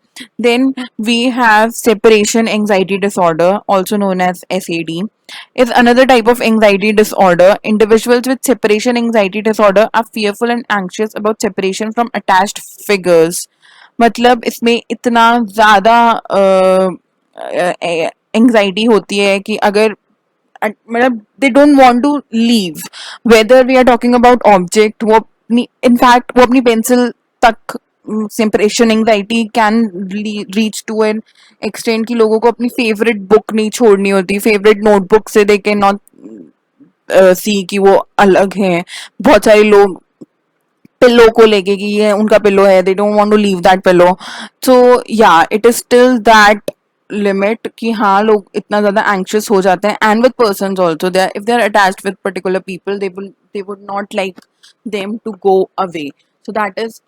Then we have separation anxiety disorder, also known as SAD. Is another type of anxiety disorder. Individuals with separation anxiety disorder are fearful and anxious about separation from attached figures. मतलब इसमें इतना ज़्यादा anxiety होती है कि अगर मतलब they don't want to leave, whether we are talking about object, वो अपनी इनफैक्ट वो अपनी पेंसिल तक, separation anxiety can reach to an extend कि लोगों को अपनी फेवरेट बुक नहीं छोड़नी होती, फेवरेट नोटबुक से दे कैन नॉट सी कि वो अलग हैं। बहुत सारे लोग पिल्लो को लेके कि ये उनका पिल्लो है, they don't want to leave that pillow. So yeah it is still that limit कि हाँ लोग इतना ज्यादा एंग्शियस हो जाते हैं, and with persons also, they if they are attached with particular people they would not like them to go away. So that is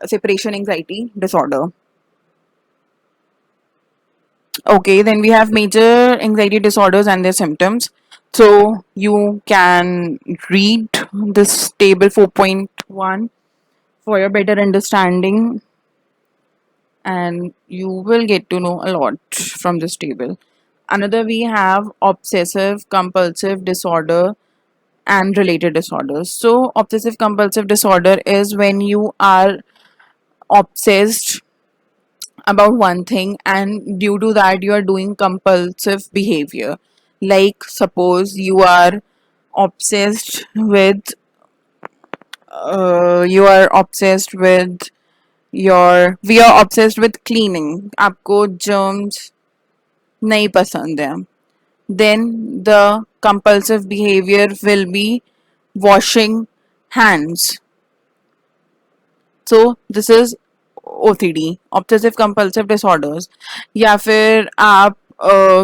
separation anxiety disorder. Okay, then we have major anxiety disorders and their symptoms. So you can read this table 4.1 for your better understanding, and you will get to know a lot from this table. Another, we have obsessive compulsive disorder and related disorders. So obsessive compulsive disorder is when you are obsessed about one thing, and due to that you are doing compulsive behavior. Like suppose you are obsessed with you are obsessed with your we are obsessed with cleaning, आपको germs नहीं पसंद है, then the compulsive behavior will be washing hands. So this is OCD, obsessive compulsive disorders. या फिर आप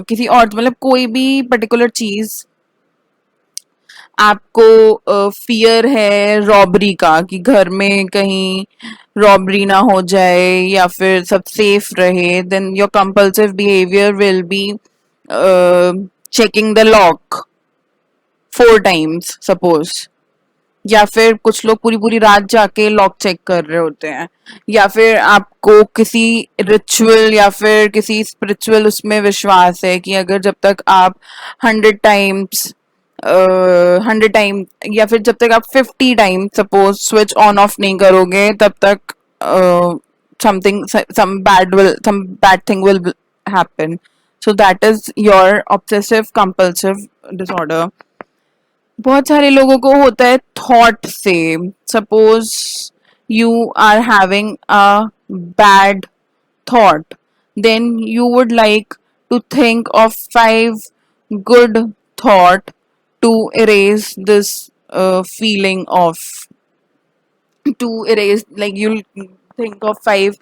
किसी और मतलब कोई भी पर्टिकुलर चीज आपको फियर है रॉबरी का, कि घर में कहीं रॉबरी ना हो जाए या फिर सब सेफ रहे, then your compulsive behaviour will be checking the lock 4 times suppose, या फिर कुछ लोग पूरी पूरी रात जाके लॉक चेक कर रहे होते हैं, या फिर आपको किसी रिचुअल या फिर किसी स्पिरिचुअल उसमें विश्वास है कि अगर जब तक आप 100 टाइम्स 100 टाइम या फिर जब तक आप 50 time suppose switch on off नहीं करोगे तब तक something some bad thing will happen. So that is your obsessive compulsive disorder. बहुत सारे लोगों को होता है थॉट से. Suppose you are having a bad thought, then you would like to think of 5 good thought to erase this feeling of to erase, like you'll think of 5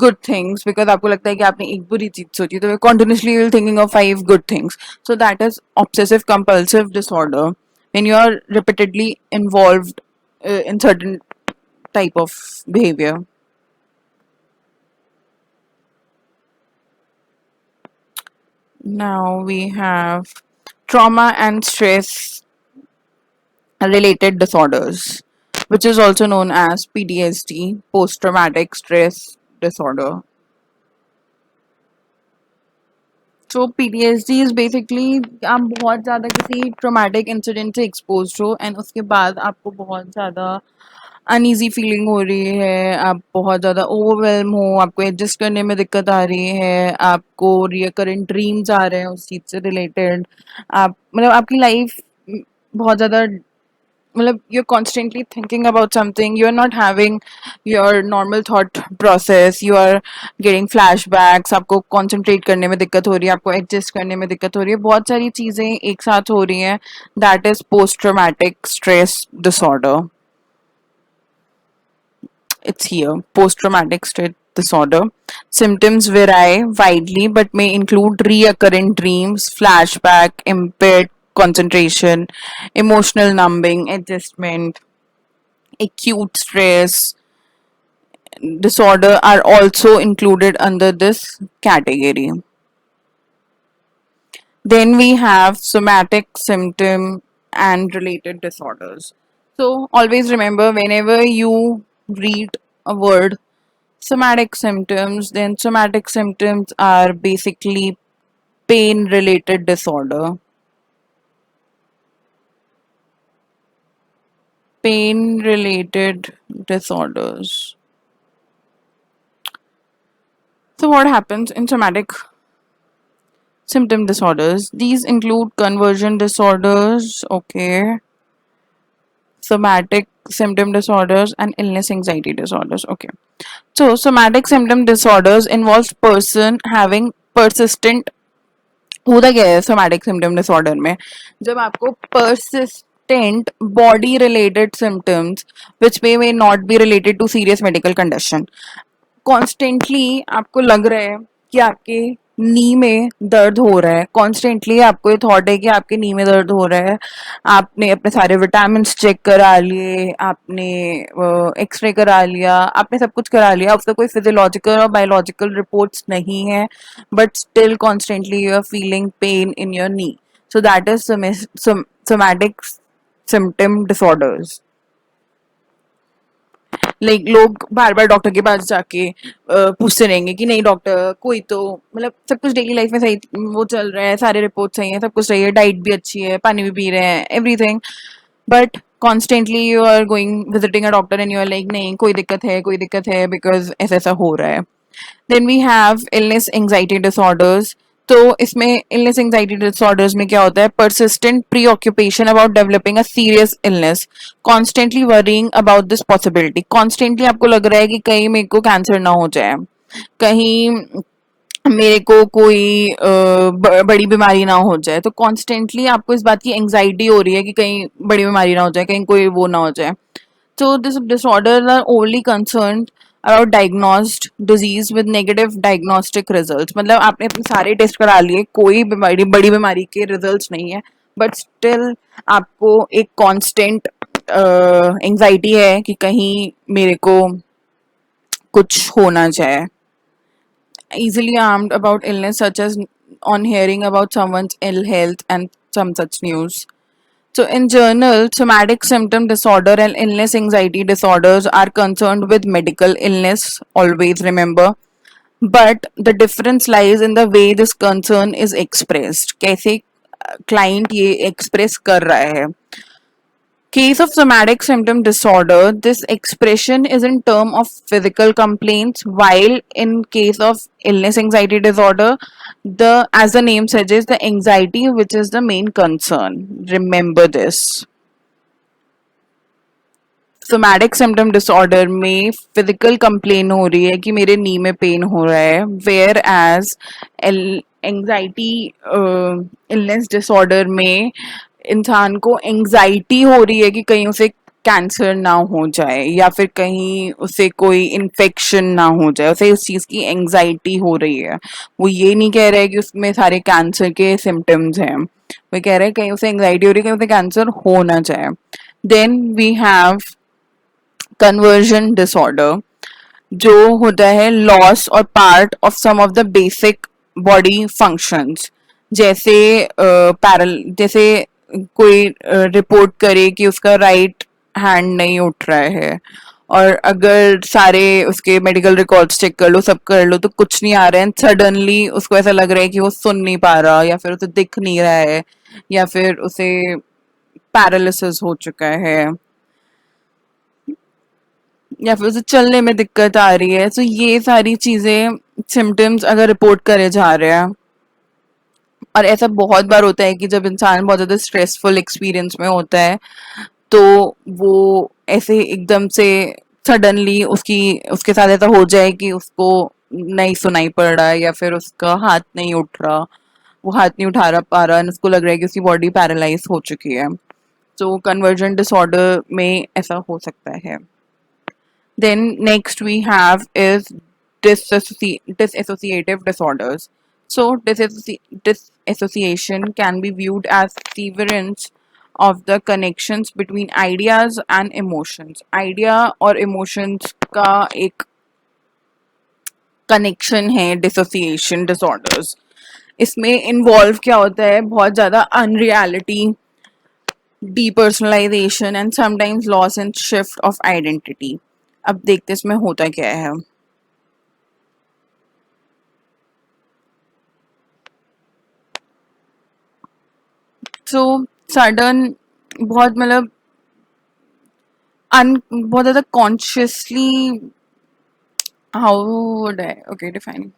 good things because आपको लगता है कि आपने एक बुरी चीज सोची तो continuously you'll thinking of 5 good things. So that is obsessive compulsive disorder when you are repeatedly involved in certain type of behavior. Now we have trauma and stress related disorders, which is also known as PTSD, post traumatic stress disorder. So PTSD is basically आप बहुत ज़्यादा किसी traumatic incident से expose हो and उसके बाद आपको बहुत ज़्यादा अनईजी फीलिंग हो रही है, आप बहुत ज़्यादा ओवरवेलम हो, आपको एडजस्ट करने में दिक्कत आ रही है, आपको रिकरेंट ड्रीम्स आ रहे हैं उस चीज़ से रिलेटेड, आप मतलब आपकी लाइफ बहुत ज़्यादा मतलब you're constantly thinking about something, you're not having your normal thought process, you are getting flashbacks, आपको concentrate करने में दिक्कत हो रही है, आपको adjust करने में दिक्कत हो रही है, बहुत सारी चीज़ें एक साथ हो रही हैं. That is post traumatic stress disorder. It's here, post traumatic stress disorder. Symptoms vary widely but may include recurrent dreams, flashback, impaired concentration, emotional numbing, adjustment, acute stress disorder are also included under this category. Then we have somatic symptom and related disorders. So always remember whenever you read a word somatic symptoms, then somatic symptoms are basically pain related disorder. Pain related disorders. So what happens in somatic symptom disorders? These include conversion disorders, okay, somatic symptom disorders, and illness anxiety disorders. Okay. So somatic symptom disorders involves person having persistent. होता क्या है somatic symptom disorder में? जब आपको persistent body related symptoms which may not be related to serious medical condition, constantly आपको लग रहा है कि आपके नी में दर्द हो रहा है, कॉन्स्टेंटली आपको ये थॉट है कि आपके नी में दर्द हो रहा है, आपने अपने सारे विटामिन चेक करा लिए, आपने एक्सरे करा लिया, आपने सब कुछ करा लिया, उसका कोई फिजियोलॉजिकल और बायोलॉजिकल रिपोर्ट्स नहीं है, but still constantly you are feeling pain in your knee. So that is somatic symptom disorders. Like लोग बार बार डॉक्टर के पास जाके पूछते रहेंगे कि नहीं डॉक्टर कोई तो मतलब सब कुछ डेली लाइफ में सही वो चल रहा है, सारे रिपोर्ट सही है, सब कुछ सही है, डाइट भी अच्छी है, पानी भी पी रहे हैं, everything, but constantly you are going visiting a doctor and you are like नहीं कोई दिक्कत है कोई दिक्कत है बिकॉज ऐसा ऐसा हो रहा है. Then we have illness anxiety disorders. तो इसमें इलनेस एंग्जाइटी डिसऑर्डर्स में क्या होता है? Persistent preoccupation about developing a serious illness, constantly worrying about this possibility. Constantly आपको लग रहा है कि कहीं मेरे को कैंसर ना हो जाए, कहीं मेरे को कोई बड़ी बीमारी ना हो जाए, तो कॉन्स्टेंटली आपको इस बात की एंग्जाइटी हो रही है कि कहीं बड़ी बीमारी ना हो जाए, कहीं कोई वो ना हो जाए. So this disorders are only concerned about diagnosed disease with negative diagnostic results. मतलब आपने अपने सारे टेस्ट करा लिए, कोई बीमारी बड़ी बीमारी के रिजल्ट्स नहीं है, बट स्टिल आपको एक कांस्टेंट एंजाइटी है कि कहीं मेरे को कुछ हो ना जाए. Easily alarmed about illness such as on hearing about someone's ill health and some such news. So, in journal, somatic symptom disorder and illness anxiety disorders are concerned with medical illness, always remember. But the difference lies in the way this concern is expressed. कैसे client ये express कर रहा है. Case of somatic symptom disorder, this expression is in term of physical complaints, while in case of illness anxiety disorder, the as the name suggests, the anxiety which is the main concern. Remember this. Somatic symptom disorder में physical complain हो रही है कि मेरे नी में pen हो रहा है, whereas anxiety illness disorder में इंसान को एंजाइटी हो रही है कि कहीं उसे कैंसर ना हो जाए या फिर कहीं उसे कोई इन्फेक्शन ना हो जाए, उसे उस चीज़ की एंजाइटी हो रही है. वो ये नहीं कह रहा है कि उसमें सारे कैंसर के सिम्टम्स हैं, वो कह रहा है कहीं उसे एंजाइटी हो रही है कहीं उसे कैंसर हो ना जाए. Then we have conversion disorder, जो होता है लॉस और part of some of the basic body functions. जैसे जैसे कोई रिपोर्ट करे कि उसका राइट हैंड नहीं उठ रहा है, और अगर सारे उसके मेडिकल रिकॉर्ड्स चेक कर लो, सब कर लो, तो कुछ नहीं आ रहा है. सडनली उसको ऐसा लग रहा है कि वो सुन नहीं पा रहा, या फिर उसे दिख नहीं रहा है, या फिर उसे पैरालिसिस हो चुका है, या फिर उसे चलने में दिक्कत आ रही है. तो ये सारी चीजें सिम्टम्स अगर रिपोर्ट करे जा रहे हैं, और ऐसा बहुत बार होता है कि जब इंसान बहुत ज्यादा स्ट्रेसफुल एक्सपीरियंस में होता है, तो वो ऐसे एकदम से सडनली उसकी उसके साथ ऐसा हो जाए कि उसको नहीं सुनाई पड़ रहा है, या फिर उसका हाथ नहीं उठ रहा, वो हाथ नहीं उठा रहा पा रहा, उसको लग रहा है कि उसकी बॉडी पैरालाइज हो चुकी है. तो कन्वर्जेंट डिसऑर्डर में ऐसा हो सकता है. Then next we have is disassociative disorders. So disassociation can be viewed as severance of the connections between ideas and emotions. Idea और emotions का एक connection है dissociation disorders. इसमें involve क्या होता है, बहुत ज़्यादा unreality, depersonalization and sometimes loss and shift of identity. अब देखते इसमें होता क्या है. सो सडन बहुत मतलब बहुत ज़्यादा consciously, how would I okay define.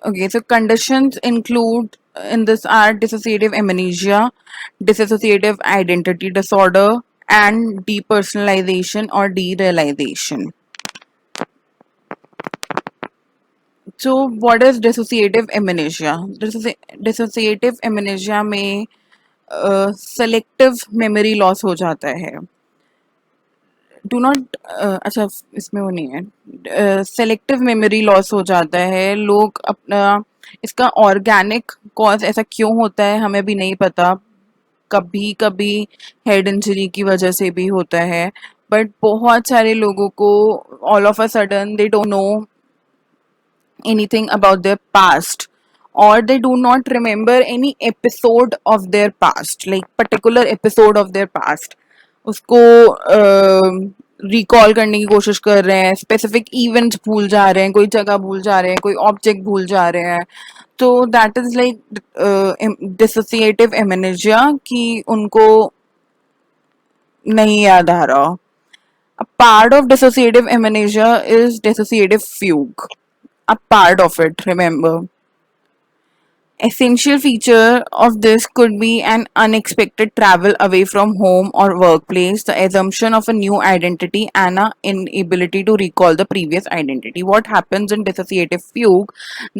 Okay, so conditions include in this are dissociative amnesia, dissociative identity disorder, and depersonalization or derealization. So what is dissociative amnesia? Dissociative amnesia में selective memory loss हो जाता है. Do not अच्छा इसमें वो नहीं है, selective memory loss हो जाता है. लोग अपना इसका ऑर्गेनिक कॉज ऐसा क्यों होता है हमें भी नहीं पता. कभी कभी हेड इंजरी की वजह से भी होता है, बट बहुत सारे लोगों को all of a sudden they don't know anything about their past, or they do not remember any episode of their past, like particular episode of their past. उसको रिकॉल करने की कोशिश कर रहे हैं, स्पेसिफिक इवेंट्स भूल जा रहे हैं, कोई जगह भूल जा रहे हैं, कोई ऑब्जेक्ट भूल जा रहे हैं. तो that is like dissociative amnesia, कि उनको नहीं याद आ रहा. A part of dissociative amnesia is dissociative fugue. A part of it, remember. Essential feature of this could be an unexpected travel away from home or workplace, the assumption of a new identity, and an inability to recall the previous identity. What happens in dissociative fugue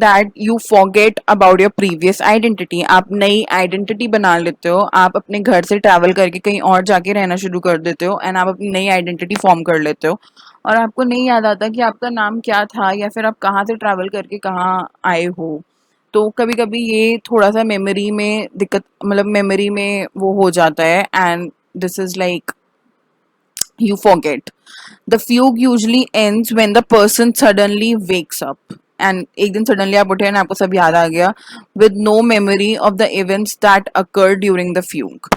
that you forget about your previous identity. आप नई identity बना लेते हो, आप अपने घर से travel करके कहीं और जाके रहना शुरू कर देते हो, and आप अपनी नई identity form कर लेते हो, और आपको नहीं याद आता कि आपका नाम क्या था, या फिर आप कहाँ से travel करके कहाँ आए हो. तो कभी कभी ये थोड़ा सा मेमोरी में दिक्कत, मतलब मेमोरी में वो हो जाता है, and this is like you forget. The fugue usually ends when the person suddenly wakes up. And एक दिन सडनली आप उठे एंड आपको सब याद आ गया with no memory of the events that occur during the fugue.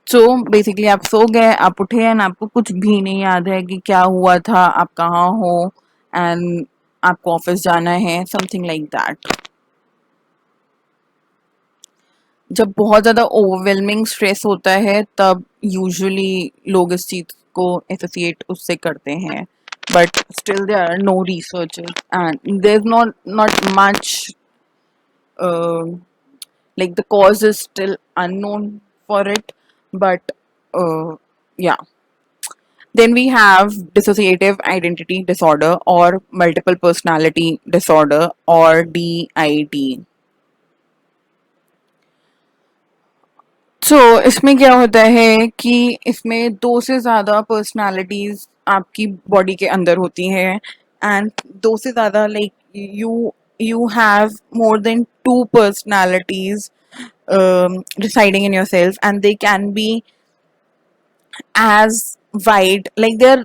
So basically आप सो गए, आप उठे एंड आपको कुछ भी नहीं याद है कि क्या हुआ था, आप कहाँ हो एंड आपको ऑफिस जाना है, समथिंग लाइक दैट. जब बहुत ज़्यादा ओवरवेलमिंग स्ट्रेस होता है तब यूजुअली लोग इस चीज़ को एसोसिएट उससे करते हैं, but still there are no research and there is not much, like the cause is still unknown for it, but yeah. Then we have dissociative identity disorder or multiple personality disorder or DID. सो इसमें क्या होता है कि इसमें दो से ज़्यादा personalities आपकी बॉडी के अंदर होती हैं एंड दो से ज़्यादा like you have more than two personalities residing in yourself, and they can be as wide, like there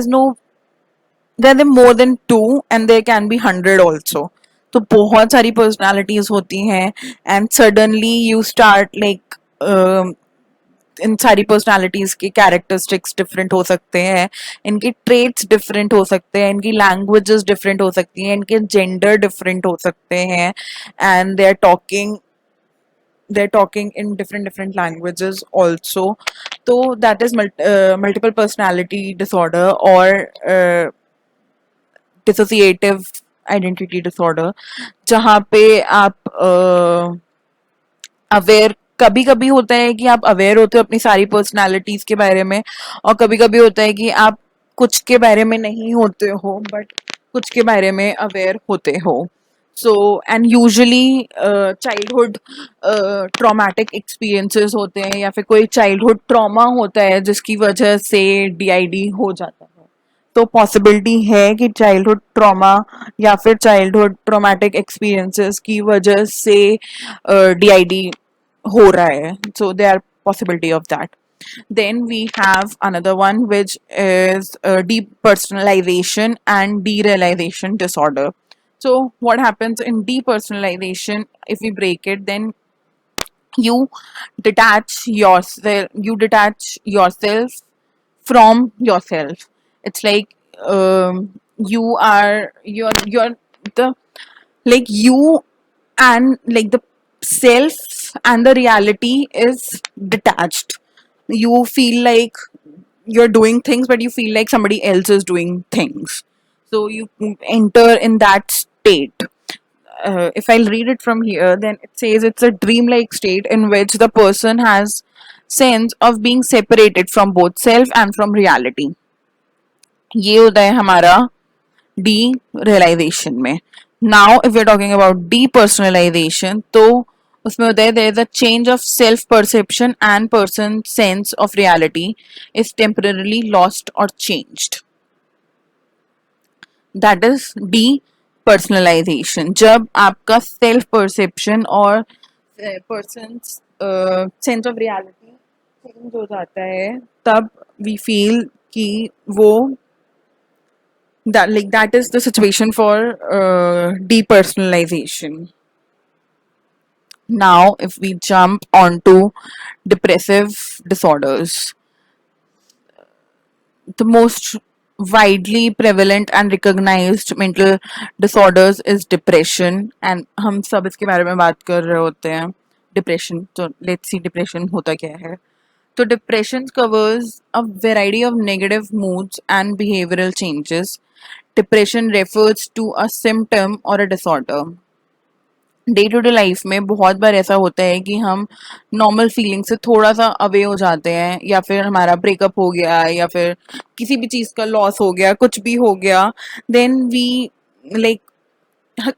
are more than two and there can be 100 also. तो बहुत सारी पर्सनालिटीज होती हैं and suddenly you start like in सारी personalities के characteristics different हो सकते हैं, इनके ट्रेट्स डिफरेंट हो सकते हैं, इनकी लैंग्वेजेस डिफरेंट हो सकती हैं, इनके जेंडर डिफरेंट हो सकते हैं and they're talking in different languages also. So that is multiple personality disorder or dissociative identity disorder, जहाँ पे आप अवेयर, कभी कभी होता है कि आप अवेयर होते हो अपनी सारी पर्सनालिटीज के बारे में, और कभी कभी होता है कि आप कुछ के बारे में नहीं होते हो बट कुछ के बारे में अवेयर होते हो. So and usually childhood traumatic experiences होते हैं या फिर कोई चाइल्डहुड ट्रॉमा होता है जिसकी वजह से डीआईडी हो जाता है. तो पॉसिबिलिटी है कि चाइल्डहुड ट्रॉमा या फिर चाइल्डहुड ट्रॉमेटिक एक्सपीरियंसेस की वजह से डीआईडी हो रहा है. So they are possibility of that. Then we have another one which is depersonalization and derealization disorder. So what happens in depersonalization, if we break it, then you detach yourself from yourself. It's like you're the, like you and like the self and the reality is detached. You feel like you're doing things but you feel like somebody else is doing things, so you enter in that state. If I'll read it from here, then it says it's a dreamlike state in which the person has sense of being separated from both self and from reality. ये होता है हमारा derealization में. Now if you are talking about depersonalization, तो उसमें होता है there is a change of self perception and person sense of reality is temporary lost और changed. That is depersonalization. जब आपका सेल्फ परसेप्शन और person sense of reality change हो जाता है तब वी फील कि वो that is the situation for depersonalization. Now if we jump onto depressive disorders, the most widely prevalent and recognized mental disorders is depression, and हम सब इसके बारे में बात कर रहे होते हैं. Depression, तो let's see depression होता क्या है. So depression covers a variety of negative moods and behavioral changes. Depression refers to a symptom or a disorder. Day to day life में बहुत बार ऐसा होता है कि हम नॉर्मल फीलिंग से थोड़ा सा अवे हो जाते हैं, या फिर हमारा ब्रेकअप हो गया या फिर किसी भी चीज़ का लॉस हो गया, कुछ भी हो गया, देन वी लाइक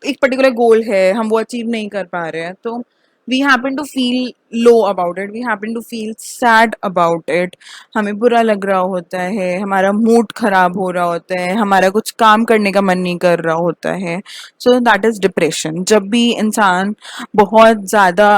एक पर्टिकुलर गोल है, हम वो अचीव नहीं कर पा रहे हैं, तो we happen to feel low about it, we happen to feel sad about it. हमें बुरा लग रहा होता है, हमारा मूड खराब हो रहा होता है, हमारा कुछ काम करने का मन नहीं कर रहा होता है. So that is depression. जब भी इंसान बहुत ज़्यादा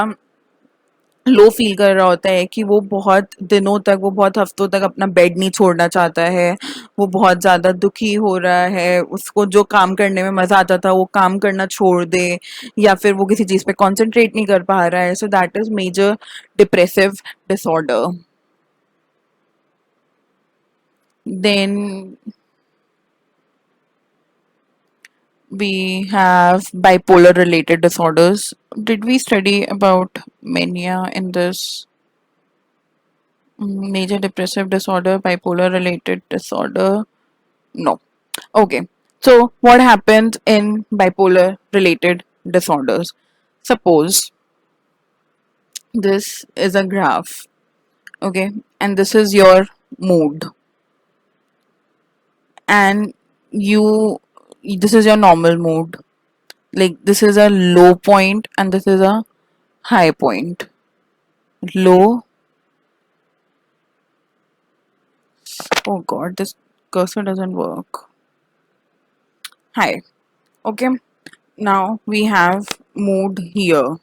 लो फील कर रहा होता है कि वो बहुत दिनों तक, वो बहुत हफ्तों तक अपना बेड नहीं छोड़ना चाहता है, वो बहुत ज़्यादा दुखी हो रहा है, उसको जो काम करने में मज़ा आता था वो काम करना छोड़ दे, या फिर वो किसी चीज़ पे कंसंट्रेट नहीं कर पा रहा है. So that is major depressive disorder. Then we have bipolar related disorders. Did we study about mania in this? Major depressive disorder, bipolar related disorder? No. Okay. So, what happens in bipolar related disorders? Suppose this is a graph, okay, and this is your mood, and you, this is your normal mood. Like, this is a low point and this is a high point. Low. Oh god, this cursor doesn't work. High. Okay. Now we have mood here.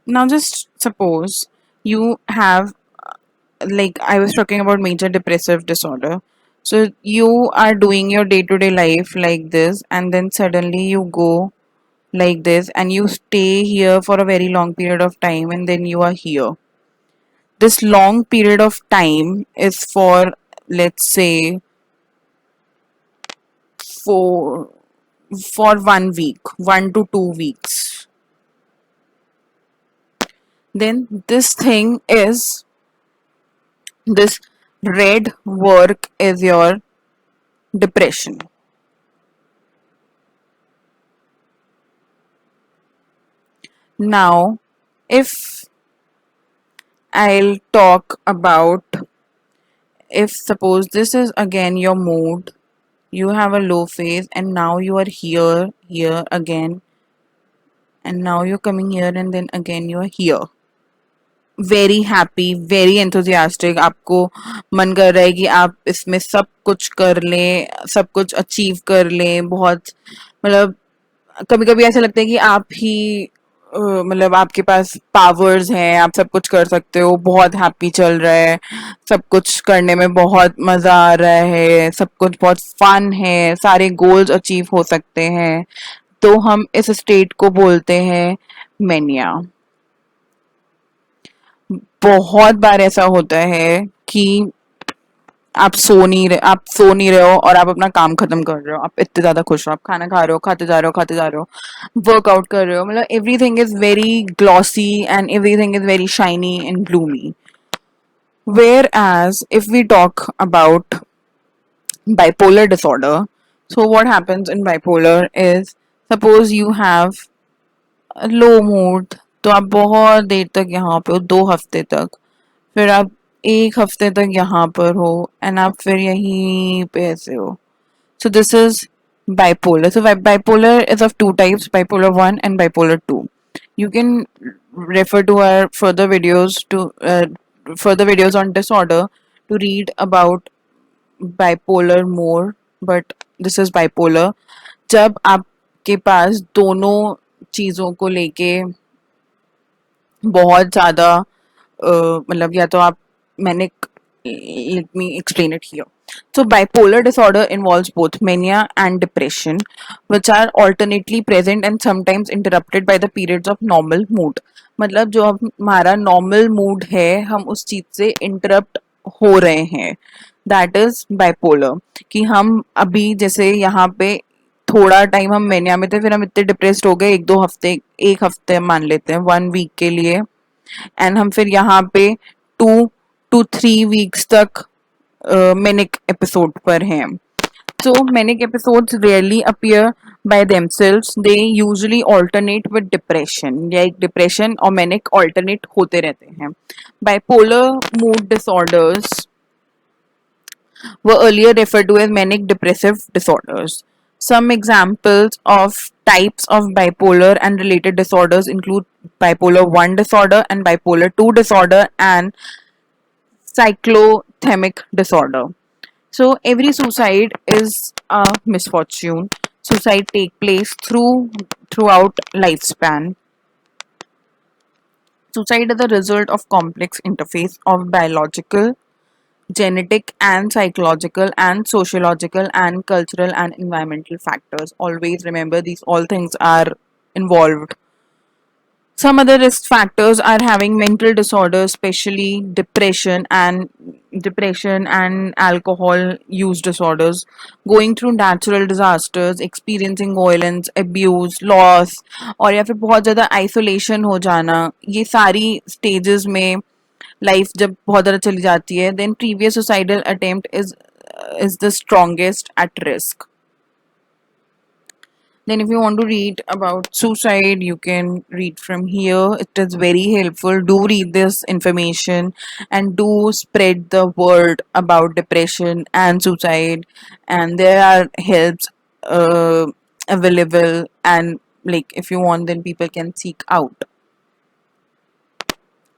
Now just suppose you have, like I was talking about major depressive disorder. So you are doing your day to day life like this, and then suddenly you go like this and you stay here for a very long period of time, and then you are here. This long period of time is for, let's say, for 1 week, 1 to 2 weeks. Then this thing is, this red work is your depression. Now, if I'll talk about, if suppose this is again your mood, you have a low phase, and now you are here again, and now you're coming here, and then again you are here. Very happy, very enthusiastic, आपको मन कर रहा है कि आप इसमें सब कुछ कर लें, सब कुछ अचीव कर लें, बहुत, मतलब कभी कभी ऐसा लगता है कि आप ही मतलब आपके पास पावर्स हैं, आप सब कुछ कर सकते हो, बहुत हैप्पी चल रहा है, सब कुछ करने में बहुत मजा आ रहा है, सब कुछ बहुत फन है, सारे गोल्स अचीव हो सकते हैं. तो हम इस स्टेट को बोलते हैं मैनिया. बहुत बार ऐसा होता है कि आप सो नहीं रहे हो और आप अपना काम खत्म कर रहे हो, आप इतने ज्यादा खुश हो, आप खाना खा रहे हो, खाते जा रहे हो, वर्कआउट कर रहे हो, मतलब everything is very glossy and everything is very shiny and gloomy. Whereas if we talk about bipolar disorder, so what happens in bipolar is, suppose you have low mood, तो आप बहुत देर तक यहाँ पे हो, 2 हफ्ते तक, फिर आप 1 हफ्ते तक यहाँ पर हो, एंड आप फिर यहीं पे ऐसे हो. So this is bipolar. So bipolar is of two types: bipolar 1 and bipolar 2. You can refer to our further videos on disorder to read about bipolar more, but this is bipolar. जब आपके पास दोनों चीजों को लेके बहुत ज्यादा मतलब, या तो आप, मैंने, let me explain it here. So bipolar disorder involves both mania and depression, which are alternately present and sometimes interrupted by the periods of normal mood. मतलब जो हमारा नॉर्मल मूड है, हम उस चीज से इंटरप्ट हो रहे हैं, दैट इज बाइपोलर. कि हम अभी जैसे यहाँ पे थोड़ा टाइम हम मैनिया में थे, फिर हम इतने डिप्रेस्ड हो गए, 1 2 हफ्ते, 1 हफ्ते मान लेते हैं, 1 वीक के लिए, एंड हम फिर यहाँ पे 2 to 3 weeks तक मैनिक एपिसोड पर हैं. So manic episodes rarely appear by themselves. They usually alternate with depression. Like depression और manic alternate होते रहते हैं. Bipolar mood disorders were earlier referred to as manic depressive disorders. Some examples of types of bipolar and related disorders include bipolar 1 disorder and bipolar 2 disorder and cyclothymic disorder. So every suicide is a misfortune. Suicide take place throughout lifespan. Suicide is the result of complex interface of biological, genetic and psychological and sociological and cultural and environmental factors. Always remember these all things are involved. Some other risk factors are having mental disorders, especially depression and alcohol use disorders, going through natural disasters, experiencing violence, abuse, loss, और या फिर बहुत ज़्यादा isolation हो जाना, ये सारी stages में लाइफ जब बहुत ज़्यादा चली जाती है, then previous suicidal attempt is the strongest at risk. Then, if you want to read about suicide, you can read from here. It is very helpful. Do read this information and do spread the word about depression and suicide. And there are helps available, and like if you want, then people can seek out.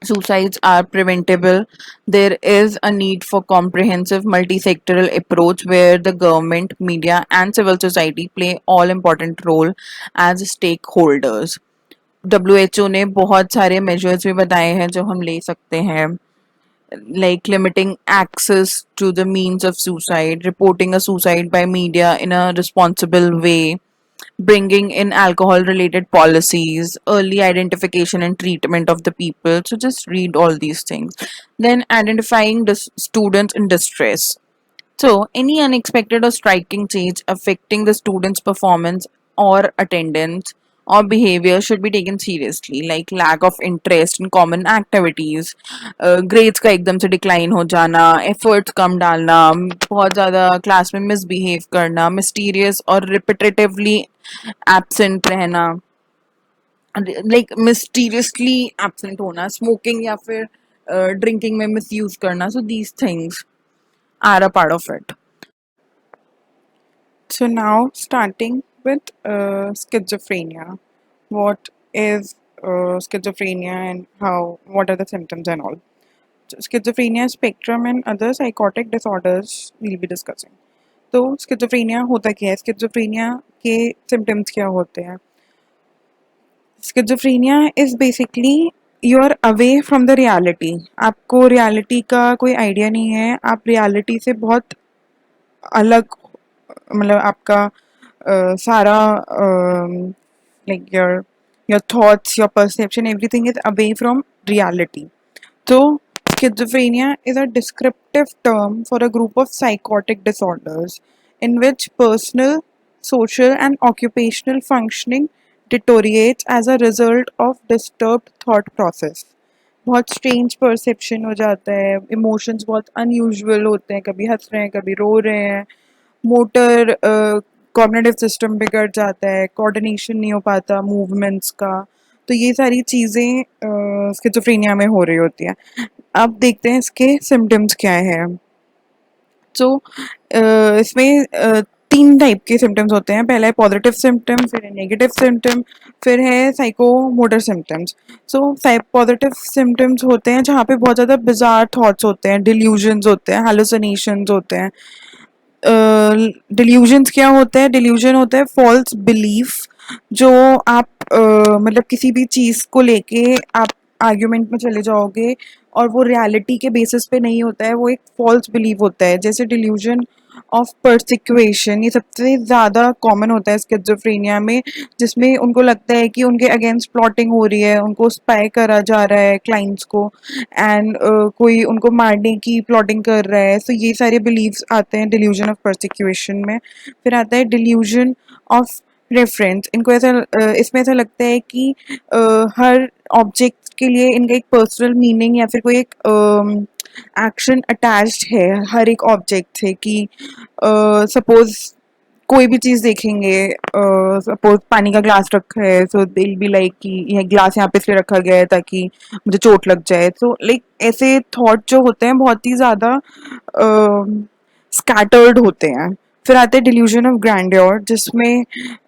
Suicides are preventable. There is a need for comprehensive multi-sectoral approach where the government, media, and civil society play all important role as stakeholders. WHO ने बहुत सारे measures भी बताए हैं जो हम ले सकते हैं, like limiting access to the means of suicide, reporting a suicide by media in a responsible way, bringing in alcohol related policies, early identification and treatment of the people. So just read all these things. Then identifying the students in distress. So any unexpected or striking change affecting the student's performance or attendance or behavior should be taken seriously, like lack of interest in common activities, grades का एकदम से decline हो जाना, efforts कम डालना, बहुत ज़्यादा class में misbehave करना, mysterious और repetitively absent रहना, like mysteriously absent होना, smoking या फिर drinking में misuse करना. So these things are a part of it. So now starting with schizophrenia. What is schizophrenia and what are the symptoms and all? So, schizophrenia spectrum and other psychotic disorders we'll be discussing. तो schizophrenia होता क्या है? schizophrenia के symptoms क्या होते हैं? Schizophrenia is basically you are away from the reality. आपको reality का कोई idea नहीं है, आप reality से बहुत अलग, मतलब आपका सारा like your thoughts, your perception, everything is away from reality. So schizophrenia is a descriptive term for a group of psychotic disorders in which personal, social and occupational functioning deteriorates as a result of disturbed thought process. बहुत strange perception हो जाता है, emotions बहुत unusual होते हैं, कभी हंस रहे हैं कभी रो रहे हैं, मोटर कॉग्निटिव सिस्टम बिगड़ जाता है, कोऑर्डिनेशन नहीं हो पाता मूवमेंट्स का. तो ये सारी चीज़ें स्किज़ोफ्रेनिया में हो रही होती हैं. अब देखते हैं इसके सिम्टम्स क्या है. तो इसमें तीन टाइप के सिम्टम्स होते हैं. पहला है पॉजिटिव सिम्टम, फिर है नेगेटिव सिम्टम, फिर है psychomotor symptoms. So positive symptoms होते हैं जहाँ पे बहुत ज़्यादा बिजार थॉट्स होते हैं, डिल्यूजन्स होते हैं, हेलुसिनेशंस होते हैं. डिल्यूजन्स क्या होता है? डिल्यूजन होता है फॉल्स बिलीफ, जो आप मतलब किसी भी चीज़ को लेके आप आर्ग्यूमेंट में चले जाओगे और वो रियलिटी के बेसिस पे नहीं होता है, वो एक फॉल्स बिलीव होता है. जैसे डिल्यूजन ऑफ परसिक्वेशन, ये सबसे ज़्यादा कॉमन होता है स्किज़ोफ्रेनिया में, जिसमें उनको लगता है कि उनके अगेंस्ट प्लॉटिंग हो रही है, उनको स्पाई करा जा रहा है क्लाइंट्स को, एंड कोई उनको मारने की प्लॉटिंग कर रहा है. सो ये सारे बिलीव्स आते हैं डिल्यूजन ऑफ परसिक्वेशन में. फिर आता है डिल्यूजन ऑफ रेफरेंस. इनको ऐसा इसमें ऐसा लगता है कि हर ऑब्जेक्ट के लिए इनका एक पर्सनल मीनिंग या फिर कोई एक एक्शन अटैच्ड है हर एक ऑब्जेक्ट से. कि सपोज कोई भी चीज़ देखेंगे, सपोज पानी का ग्लास रखा है, सो दिल बी लाइक कि यह ग्लास यहाँ पे इसलिए रखा गया है ताकि मुझे चोट लग जाए. सो लाइक ऐसे थॉट जो होते हैं बहुत ही ज़्यादा स्कैटर्ड होते हैं. फिर आते हैं डिल्यूजन ऑफ ग्रैंडियोर, जिसमें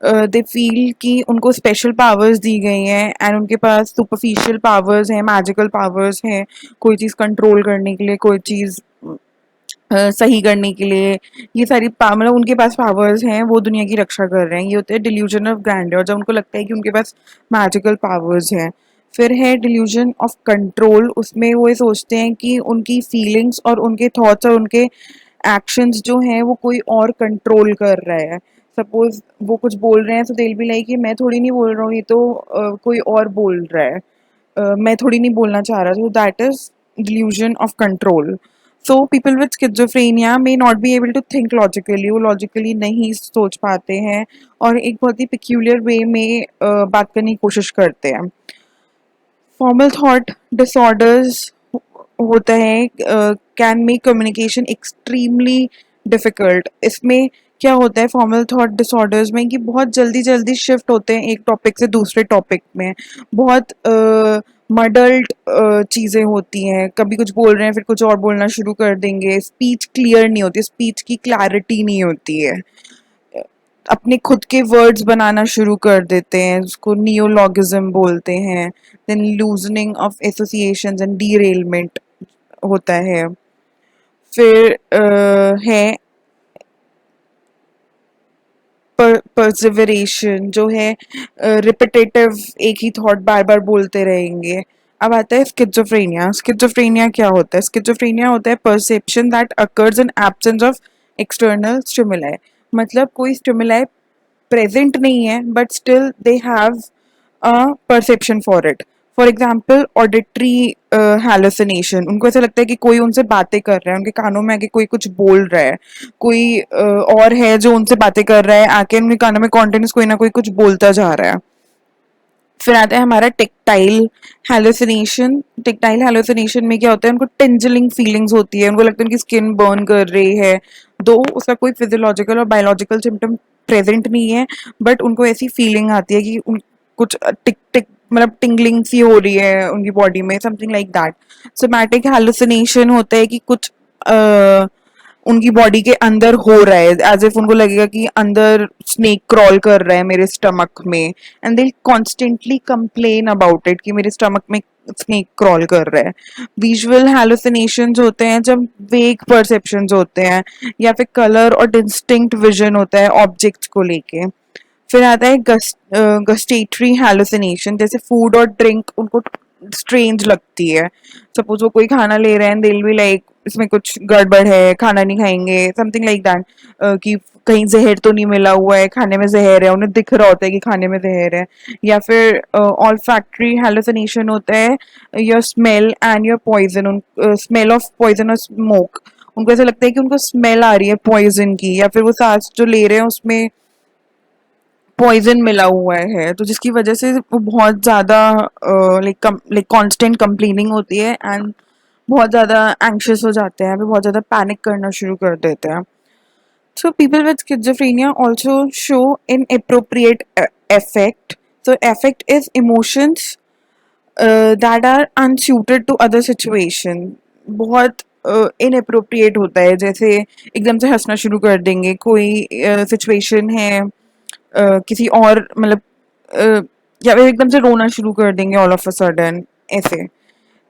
दे फील कि उनको स्पेशल पावर्स दी गई हैं एंड उनके पास सुपरफिशियल पावर्स हैं, मैजिकल पावर्स हैं कोई चीज़ कंट्रोल करने के लिए, कोई चीज़ सही करने के लिए. ये सारी मतलब उनके पास पावर्स हैं, वो दुनिया की रक्षा कर रहे हैं. ये होते हैं डिल्यूजन ऑफ ग्रैंडियोर, जब उनको लगता है कि उनके पास मैजिकल पावर्स हैं. फिर है डिल्यूजन ऑफ कंट्रोल, उसमें वो ये सोचते हैं कि उनकी फीलिंग्स और उनके थॉट्स और उनके एक्शंस जो हैं वो कोई और कंट्रोल कर रहा है। सपोज वो कुछ बोल रहे हैं तो दिल भी लाइक कि मैं थोड़ी नहीं बोल रहा हूँ, ये तो कोई और बोल रहा है, मैं थोड़ी नहीं बोलना चाह रहा, so that is delusion of control. So people with schizophrenia may not be able to think logically, वो logically नहीं सोच पाते हैं और एक बहुत ही peculiar way में बात करने की कोशिश करते हैं। फॉर्मल थॉट डिसऑर्डर्स होता है, can make communication extremely difficult. इसमें क्या होता है फॉर्मल थॉट डिसऑर्डर्स में कि बहुत जल्दी जल्दी शिफ्ट होते हैं एक टॉपिक से दूसरे टॉपिक में, बहुत मडल्ड चीज़ें होती हैं, कभी कुछ बोल रहे हैं फिर कुछ और बोलना शुरू कर देंगे, स्पीच क्लियर नहीं होती, स्पीच की क्लैरिटी नहीं होती है, अपने खुद के वर्ड्स बनाना शुरू कर देते हैं, उसको नियोलॉगिज्म बोलते हैं। Then loosening of associations and derailment होता है। फिर है परसिवरेशन, जो है रिपीटेटिव एक ही थॉट बार बार बोलते रहेंगे। अब आता है स्किज़ोफ्रेनिया। स्किज़ोफ्रेनिया क्या होता है? स्किज़ोफ्रेनिया होता है perception that occurs in absence of external stimuli, मतलब कोई स्टिमुलाई present नहीं है but still they have a perception for it. For example auditory hallucination, उनको ऐसा लगता है कि कोई उनसे बातें कर रहा है, उनके कानों में आके कोई कुछ बोल रहा है, कोई और है जो उनसे बातें कर रहा है, आके उनके कानों में कॉन्टिन्यूस कोई ना कोई कुछ बोलता जा रहा है। फिर आता है हमारा टेक्टाइल हैलुसिनेशन। टेक्टाइल हैलुसिनेशन में क्या होता है, उनको टिंजलिंग फीलिंग्स होती है, उनको लगता है उनकी स्किन बर्न कर रही है, दो उसका कोई फिजियोलॉजिकल और बायोलॉजिकल सिम्टम प्रेजेंट नहीं है, बट उनको ऐसी फीलिंग आती है कि उन कुछ टिक टिक मतलब टिंगलिंग सी हो रही है उनकी बॉडी में, something like that. Somatic hallucination होता है कि कुछ उनकी बॉडी के अंदर हो रहा है, एज इफ उनको लगेगा कि अंदर स्नेक क्रॉल कर रहा है मेरे स्टमक में, and they constantly complain about it कि मेरे स्टमक में स्नेक क्रॉल कर रहा है। विजुअल हैलुसिनेशंस होते हैं जब वेग परसेप्शंस होते हैं या फिर कलर और डिस्टिंक्ट विजन होता है ऑब्जेक्ट्स को लेके। फिर आता है गस्टेटरी हैलुसिनेशन, जैसे फूड और ड्रिंक उनको स्ट्रेंज लगती है। सपोज वो कोई खाना ले रहे हैं, दे विल बी लाइक इसमें कुछ गड़बड़ है, खाना नहीं खाएंगे, समथिंग लाइक दैट, कि कहीं जहर तो नहीं मिला हुआ है, खाने में जहर है, उन्हें दिख रहा होता है कि खाने में जहर है। या फिर ऑल्फैक्टरी हैलुसिनेशन होता है, your smell and your poison, smell of poison और स्मोक, उनको ऐसा लगता है कि उनको स्मेल आ रही है पॉइजन की, या फिर वो सांस जो ले रहे हैं उसमें पॉइजन मिला हुआ है, तो जिसकी वजह से वो बहुत ज़्यादा लाइक कांस्टेंट कंप्लेनिंग होती है एंड बहुत ज़्यादा एंग्शियस हो जाते हैं, फिर बहुत ज़्यादा पैनिक करना शुरू कर देते हैं। So people with schizophrenia also show inappropriate affect. So affect is emotions that are unsuited to other situation, बहुत इनअप्रोप्रिएट होता है, जैसे एकदम से हंसना शुरू कर देंगे, कोई सिचुएशन है किसी और मतलब अ, या फिर एकदम से रोना शुरू कर देंगे ऑल ऑफ अ सडन, ऐसे।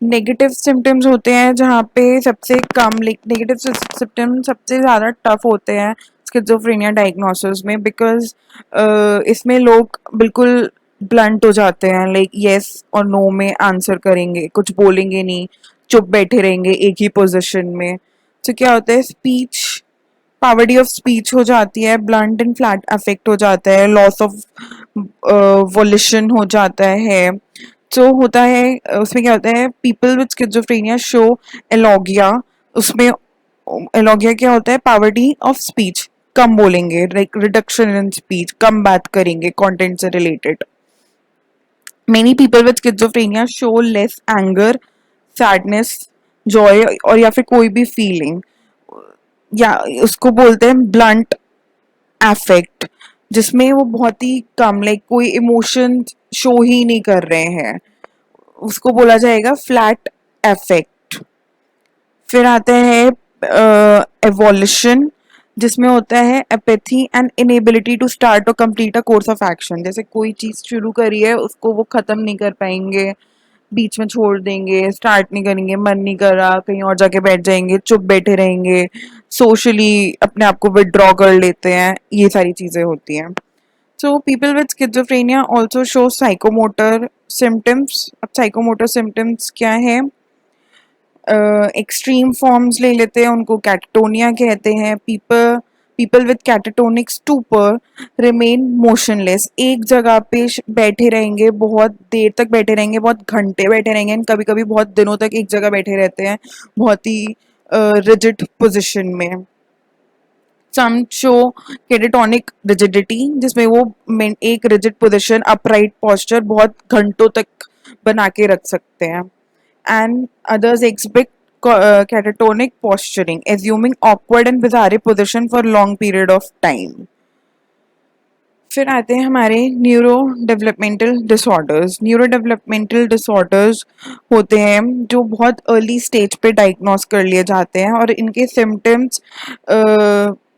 नेगेटिव सिम्टम्स होते हैं जहाँ पे सबसे कम नेगेटिव सिम्टम्स सबसे ज़्यादा टफ होते हैं स्किज़ोफ्रेनिया डायग्नोसिस में, बिकॉज इसमें लोग बिल्कुल ब्लंट हो जाते हैं, लाइक यस और नो में आंसर करेंगे, कुछ बोलेंगे नहीं, चुप बैठे रहेंगे एक ही पोजीशन में। तो क्या होता है, स्पीच पावर्टी ऑफ स्पीच हो जाती है, ब्लंट एंड फ्लैट अफेक्ट हो जाता है, लॉस ऑफ वोलिशन हो जाता है। जो होता है उसमें क्या होता है, पीपल विद स्किज़ोफ्रेनिया शो एलोगिया। उसमें एलोगिया क्या होता है, पावर्टी ऑफ स्पीच, कम बोलेंगे, लाइक रिडक्शन इन स्पीच, कम बात करेंगे कंटेंट से related. Many people with schizophrenia show less anger, sadness, Joy और या फिर कोई भी फीलिंग, या उसको बोलते हैं ब्लंट अफेक्ट, जिसमें वो बहुत ही कम लाइक कोई इमोशन शो ही नहीं कर रहे हैं, उसको बोला जाएगा फ्लैट अफेक्ट। फिर आता है एवोल्यूशन, जिसमें होता है apathy and inability to start और complete a course of action, जैसे कोई चीज शुरू करी है उसको वो खत्म नहीं कर पाएंगे, बीच में छोड़ देंगे, स्टार्ट नहीं करेंगे, मन नहीं कर रहा, कहीं और जाके बैठ जाएंगे, चुप बैठे रहेंगे, सोशली अपने आप को विदड्रॉ कर लेते हैं, ये सारी चीजें होती हैं। So people with schizophrenia also show psychomotor symptoms. अब psychomotor symptoms क्या है? एक्सट्रीम फॉर्म्स ले लेते हैं, उनको कैटाटोनिया कहते हैं. People with catatonic stupor remain motionless. एक जगह पे बैठे रहेंगे, बहुत देर तक बैठे रहेंगे, बहुत घंटे बैठे रहेंगे, कभी कभी बहुत दिनों तक एक जगह बैठे रहते हैं, बहुत ही रिजिड पोजिशन में. सम शो केटाटोनिक रिजिडिटी, जिसमें वो एक रिजिड पोजिशन, अपराइट पोस्चर बहुत घंटों तक बना के रख सकते हैं. And others exhibit catatonic posturing, assuming awkward and bizarre position for long period of time. फिर आते हैं हमारे neuro developmental disorders. Neuro developmental disorders होते हैं जो बहुत अर्ली स्टेज पे डायग्नोस कर लिए जाते हैं, और इनके सिम्टम्स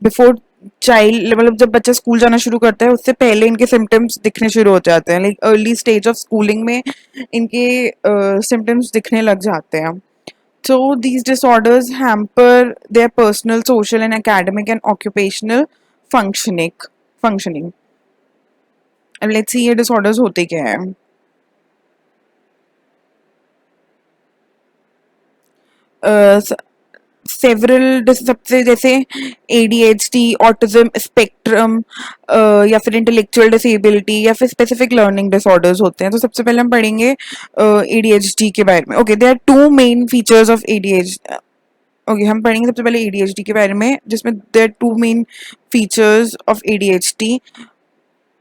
बिफोर चाइल्ड, मतलब जब बच्चा स्कूल जाना शुरू करता है उससे पहले इनके सिम्टम्स दिखने शुरू हो जाते हैं. Like early stage of schooling में इनके सिम्टम्स दिखने लग जाते हैं. So these disorders hamper their personal, social, and academic and occupational functioning. अब let's see ये disorders होते क्या है. सेवरल सबसे जैसे ADHD, ऑटिज्म स्पेक्ट्रम, या फिर इंटेलेक्चुअल डिसेबिलिटी, या फिर स्पेसिफिक लर्निंग डिसऑर्डर्स होते हैं. तो सबसे पहले हम पढ़ेंगे ADHD के बारे में. Okay, there are two main features of ADHD. Okay, हम पढ़ेंगे सबसे पहले ADHD के बारे में, जिसमें there are two main features of ADHD.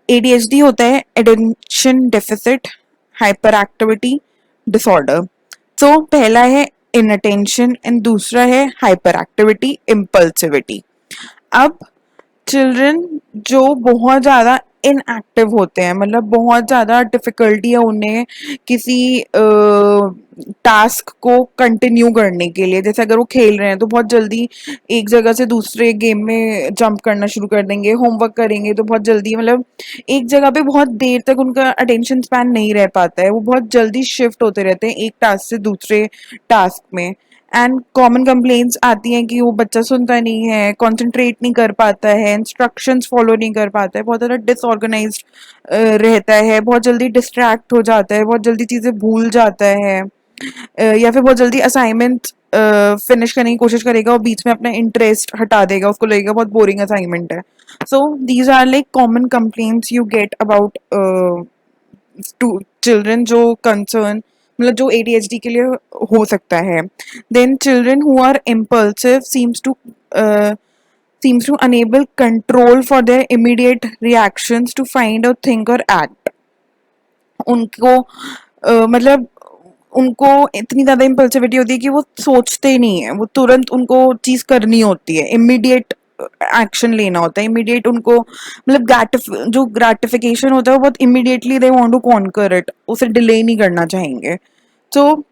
ADHD होता है attention deficit hyper activity disorder. तो पहला है इनअटेंशन एंड दूसरा है हाइपर एक्टिविटी इम्पल्सिविटी. अब चिल्ड्रन जो बहुत ज़्यादा इनएक्टिव होते हैं, मतलब बहुत ज़्यादा डिफ़िकल्टी है उन्हें किसी टास्क को कंटिन्यू करने के लिए. जैसे अगर वो खेल रहे हैं तो बहुत जल्दी एक जगह से दूसरे गेम में जंप करना शुरू कर देंगे. होमवर्क करेंगे तो बहुत जल्दी, मतलब एक जगह पे बहुत देर तक उनका अटेंशन स्पैन नहीं रह पाता है. वो बहुत जल्दी शिफ्ट होते रहते हैं एक टास्क से दूसरे टास्क में. एंड कॉमन कंप्लेंट्स आती हैं कि वो बच्चा सुनता नहीं है, कंसंट्रेट नहीं कर पाता है, इंस्ट्रक्शंस फॉलो नहीं कर पाता है, बहुत ज़्यादा डिसऑर्गेनाइज्ड रहता है, बहुत जल्दी डिस्ट्रैक्ट हो जाता है, बहुत जल्दी चीज़ें भूल जाता है, या फिर बहुत जल्दी असाइनमेंट फिनिश करने की कोशिश करेगा और बीच में अपना इंटरेस्ट हटा देगा, उसको लगेगा बहुत बोरिंग असाइनमेंट है. So these are like common complaints you get about to children जो कंसर्न, मतलब जो ADHD के लिए हो सकता है. Then children who are impulsive seems to enable control for their immediate reactions to find or think or act. उनको मतलब उनको इतनी ज़्यादा इम्पल्सिविटी होती है कि वो सोचते ही नहीं है, वो तुरंत उनको चीज़ करनी होती है, इमीडिएट एक्शन लेना होता है, इमीडिएट उनको, मतलब जो ग्रेटिफिकेशन होता है वो बहुत immediately they want to conquer it, उसे डिले नहीं करना चाहेंगे. तो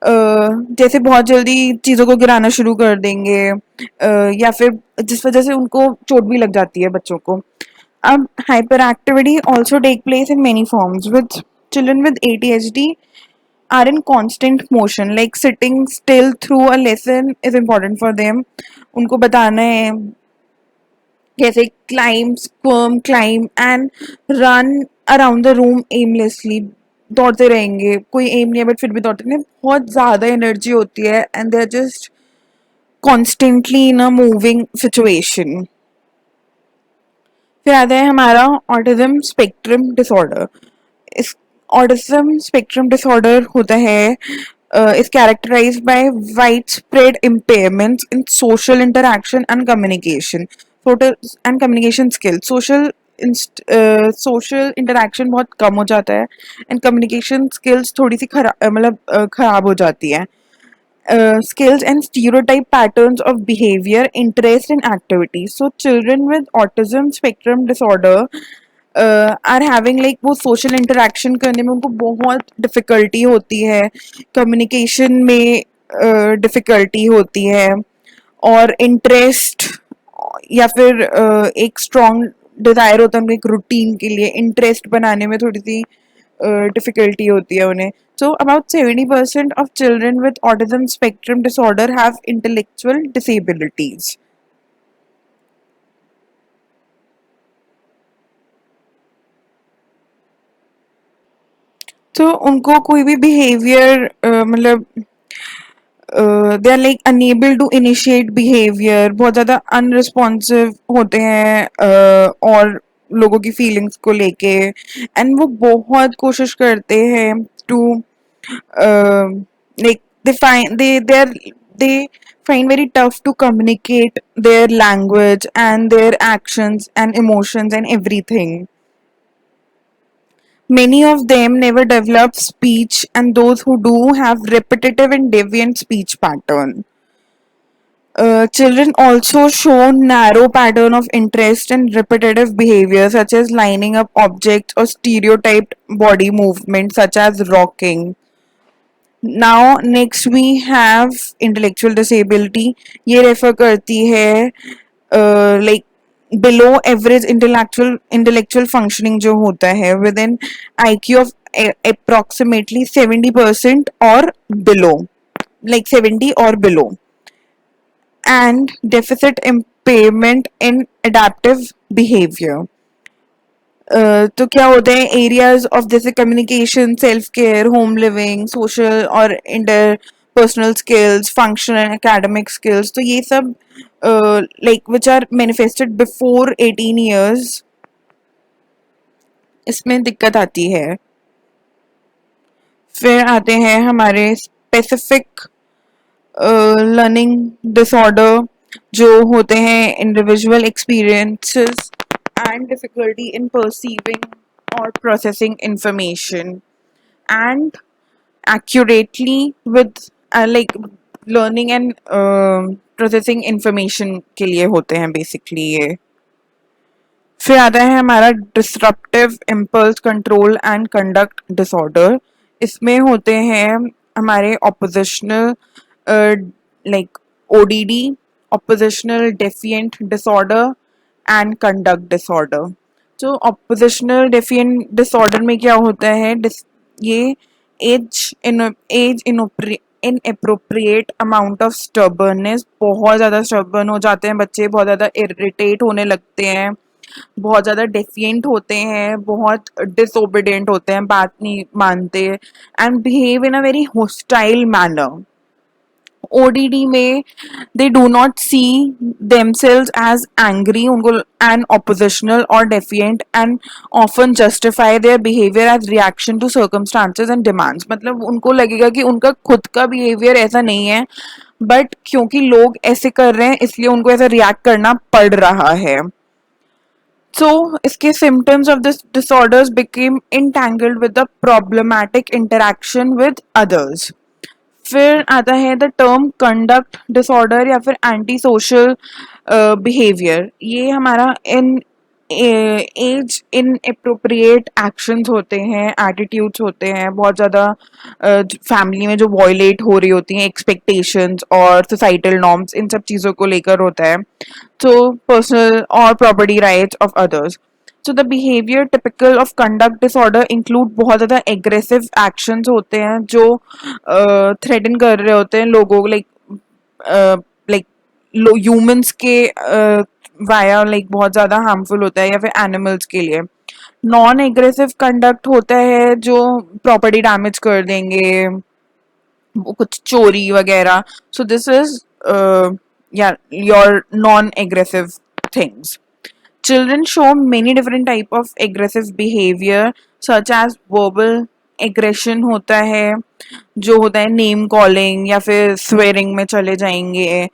जैसे बहुत जल्दी चीज़ों को गिराना शुरू कर देंगे, या फिर जिस वजह से उनको चोट भी लग जाती है बच्चों को. अब hyper activity also take place in many forms. With children with ADHD are in constant motion, like sitting still through a lesson is important for them. उनको बताना है कैसे climb, squirm, climb and run around the room aimlessly. दौड़ते रहेंगे, कोई M नहीं है but फिर भी दौड़ते रहेंगे, बहुत ज़्यादा एनर्जी होती है and they are just constantly in a moving situation. फिर आता है हमारा ऑटिज्म स्पेक्ट्रम डिसऑर्डर. इस ऑटिज्म स्पेक्ट्रम डिसऑर्डर होता है is characterized by widespread impairments in social interaction and communication. Total and communication skills. Social interaction बहुत कम हो जाता है and communication skills थोड़ी सी खराब हो जाती है. Skills and stereotype patterns of behavior, interest and activity. So children with autism spectrum disorder are having like वो सोशल इंटरेक्शन करने में उनको बहुत डिफ़िकल्टी होती है, कम्युनिकेशन में डिफ़िकल्टी होती है, और इंटरेस्ट या फिर एक स्ट्रॉन्ग डिज़ायर होता है उनको एक रूटीन के लिए, इंटरेस्ट बनाने में थोड़ी सी डिफ़िकल्टी होती है उन्हें. So about 70% of children with autism spectrum disorder have intellectual disabilities. तो उनको कोई भी बिहेवियर मतलब they are like unable to initiate behaviour, बहुत ज़्यादा अनरिस्पॉन्सिव होते हैं और लोगों की फीलिंग्स को लेके, एंड वो बहुत कोशिश करते हैं to like they find very tough to communicate their language and their actions and emotions and everything. Many of them never develop speech, and those who do have repetitive and deviant speech pattern. Children also show narrow pattern of interest and repetitive behavior, such as lining up objects or stereotyped body movements, such as rocking. Now next we have intellectual disability. ये refer करती है like below average intellectual functioning जो होता है within IQ of approximately 70% or below, like 70 or below, and deficit impairment in adaptive behavior. तो क्या होते हैं एरियाज ऑफ जैसे communication, self care, home living, social और interpersonal skills, functional and academic skills, तो ये सब like which are manifested before 18 years, इसमें दिक्कत आती है. फिर आते हैं हमारे स्पेसिफिक लर्निंग डिसऑर्डर जो होते हैं individual experiences and difficulty in perceiving or processing information and accurately with like learning and processing information के लिए होते हैं basically ये. फिर आता है हमारा disruptive impulse control and conduct disorder. इसमें होते हैं हमारे oppositional like ODD, oppositional defiant disorder and conduct disorder. तो ऑपोजिशनल डेफिएंट डिसऑर्डर में क्या होता है, ये age inappropriate amount of stubbornness, बहुत ज़्यादा स्टबर्न हो जाते हैं बच्चे, बहुत ज़्यादा इरिटेट होने लगते हैं, बहुत ज़्यादा डेफिएंट होते हैं, बहुत डिसोबीडियंट होते हैं, बात नहीं मानते, and behave in a very hostile manner. ODD में they do not see themselves as angry, उनको and oppositional or defiant, and often justify their behavior as reaction to circumstances and demands. मतलब उनको लगेगा कि उनका खुद का behavior ऐसा नहीं है, बट क्योंकि लोग ऐसे कर रहे हैं इसलिए उनको ऐसा रिएक्ट करना पड़ रहा है. So, इसके symptoms of this disorders became entangled with the problematic interaction with others. फिर आता है द टर्म कंडक्ट डिसऑर्डर या फिर एंटी सोशल बिहेवियर. ये हमारा इन एज इन अप्रोप्रिएट एक्शंस होते हैं, एटीट्यूड्स होते हैं, बहुत ज़्यादा फैमिली में जो वॉयलेट हो रही होती हैं एक्सपेक्टेशंस और सोसाइटल नॉर्म्स, इन सब चीज़ों को लेकर होता है. तो पर्सनल और property rights of others. So the behavior typical of conduct disorder include बहुत ज़्यादा aggressive actions होते हैं जो threaten कर रहे होते हैं लोगों को, like humans के वाया like बहुत ज़्यादा harmful होता है, या फिर animals के लिए. नॉन एग्रेसिव कंडक्ट होता है जो प्रॉपर्टी डैमेज कर देंगे, वो कुछ चोरी वगैरह. सो दिस इज या your non aggressive things. Children show many different type of aggressive behavior such as verbal aggression होता है, जो होता है नेम कॉलिंग या फिर स्वेरिंग में चले जाएंगे.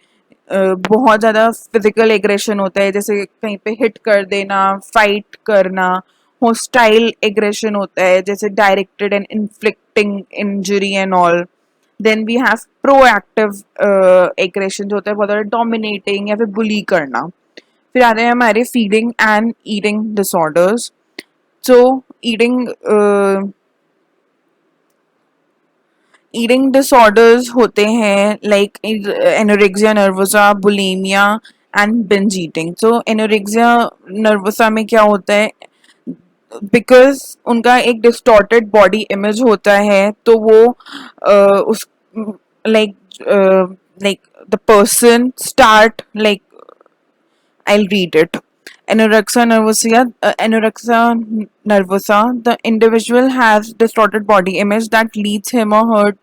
बहुत ज़्यादा फिजिकल एग्रेशन होता है, जैसे कहीं पे हिट कर देना, फाइट करना. होस्टाइल एग्रेशन होता है जैसे directed and inflicting injury and all. Then we have proactive aggression जो होता है बहुत ज़्यादा डोमिनेटिंग या फिर बुली करना. फिर आते हैं हमारे feeding and eating disorders. So eating disorders होते हैं like anorexia nervosa, bulimia and binge eating. So anorexia nervosa में क्या होता है, बिकॉज उनका एक डिस्टॉर्टेड बॉडी इमेज होता है, तो वो उस like like the person start like I'll read it. Anorexia nervosa, the individual has distorted body image that leads him or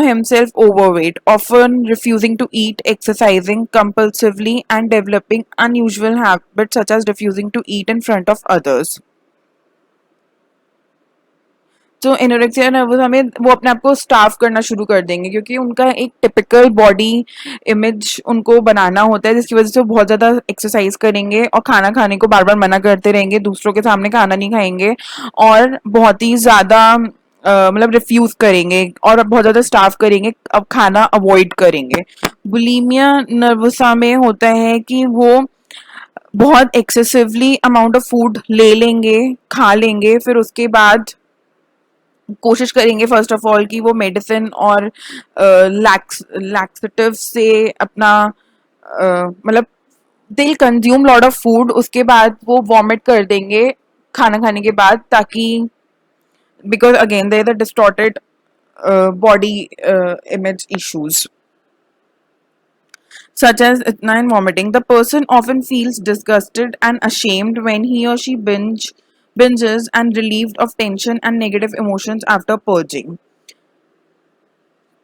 himself overweight, often refusing to eat, exercising compulsively, and developing unusual habits such as refusing to eat in front of others. तो anorexia nervous हमें वो अपने आप को staff करना शुरू कर देंगे क्योंकि उनका एक टिपिकल बॉडी इमेज उनको बनाना होता है जिसकी वजह से वो बहुत ज़्यादा एक्सरसाइज करेंगे और खाना खाने को बार बार मना करते रहेंगे, दूसरों के सामने खाना नहीं खाएंगे और बहुत ही ज़्यादा मतलब रिफ्यूज करेंगे और बहुत ज़्यादा स्टाफ करेंगे, अब खाना अवॉइड करेंगे। बुलीमिया नर्वसा में होता है कि वो बहुत एक्सेसिवली अमाउंट ऑफ फूड ले लेंगे, खा लेंगे, फिर उसके बाद कोशिश करेंगे फर्स्ट ऑफ ऑल कि वो मेडिसिन और लैक्सेटिव से अपना मतलब they consume lot of food, उसके बाद वो वॉमिट कर देंगे खाना खाने के बाद, ताकि because again they the distorted body image issues such as itna and vomiting. The person often feels disgusted and ashamed when he or she binges and relieved of tension and negative emotions after purging.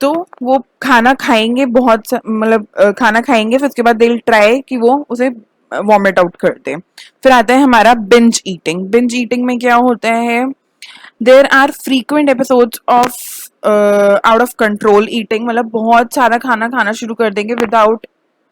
तो वो खाना खाएंगे मतलब खाना खाएंगे, फिर उसके बाद दे ट्राई कि वो उसे वॉमिट आउट कर दे। फिर आता है हमारा बिंज ईटिंग। बिंज ईटिंग में क्या होता है, there are frequent episodes of out of control eating, मतलब बहुत सारा खाना खाना शुरू कर देंगे विदाउट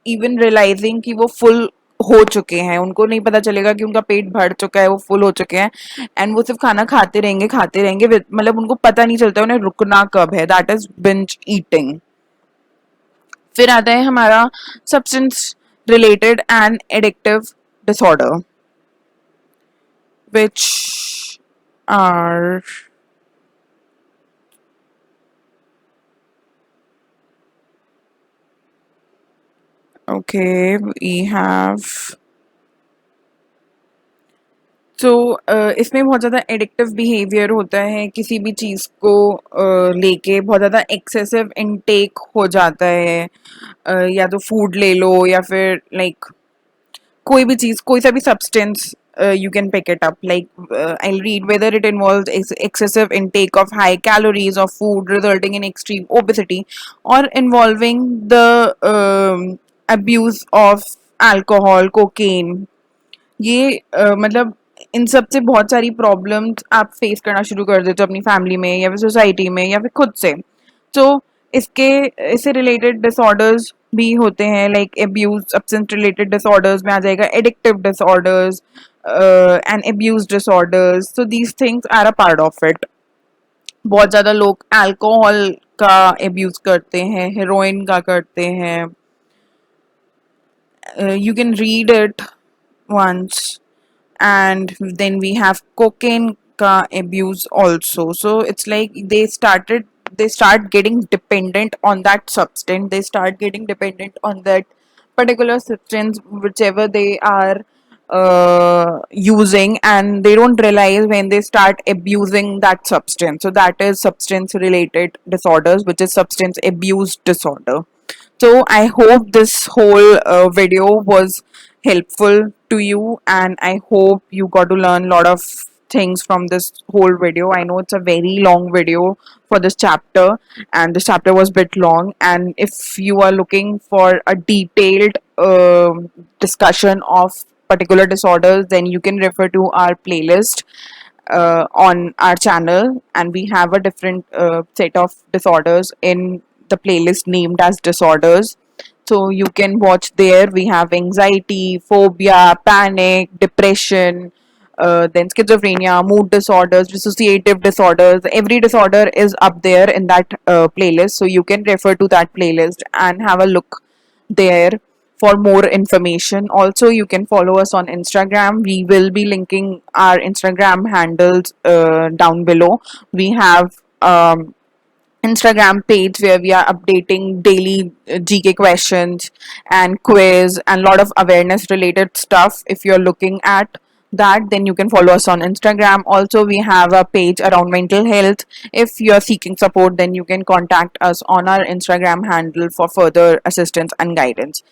इवन रियलाइजिंग कि वो फुल हो चुके हैं, उनको नहीं पता चलेगा कि उनका पेट भर चुका है, वो फुल हो चुके हैं एंड वो सिर्फ खाना खाते रहेंगे मतलब उनको पता नहीं चलता उन्हें रुकना कब है। That is binge eating. फिर आता है हमारा substance related and addictive disorder which are okay, we have तो इसमें बहुत ज़्यादा एडिक्टिव बिहेवियर होता है, किसी भी चीज़ को लेके बहुत ज़्यादा एक्सेसिव इनटेक हो जाता है, या तो फूड ले लो या फिर लाइक कोई भी चीज़, कोई सा भी substance, you can pick it up. Like I'll read whether it involves excessive intake of high calories of food resulting in extreme obesity or involving the abuse of alcohol, cocaine. ये मतलब इन सब से बहुत सारी प्रॉब्लम्स आप face करना शुरू कर देते हो अपनी फैमिली में या फिर सोसाइटी में या फिर खुद से। तो इसके इससे रिलेटेड डिसऑर्डर्स भी होते हैं, like abuse substance related disorders में आ जाएगा addictive disorders and abuse disorders. So these things are a part of it. बहुत ज़्यादा लोग अल्कोहल का एब्यूज करते हैं, हेरोइन का करते हैं। You can read it once. And then we have cocaine ka abuse also. So it's like they start getting dependent on that substance, they start getting dependent on that particular substance whichever they are using, and they don't realize when they start abusing that substance. So that is substance related disorders, which is substance abuse disorder. So I hope this whole video was helpful to you, and I hope you got to learn a lot of things from this whole video. I know it's a very long video for this chapter, and this chapter was a bit long. And if you are looking for a detailed discussion of particular disorders, then you can refer to our playlist on our channel, and we have a different set of disorders in the playlist named as disorders. So you can watch there. We have anxiety, phobia, panic, depression, then schizophrenia, mood disorders, dissociative disorders. Every disorder is up there in that playlist. So you can refer to that playlist and have a look there for more information. Also, you can follow us on Instagram. We will be linking our Instagram handles down below. We have Instagram page where we are updating daily GK questions and quiz and lot of awareness related stuff. If you're looking at that, then you can follow us on Instagram. Also, we have a page around mental health. If you're seeking support, then you can contact us on our Instagram handle for further assistance and guidance.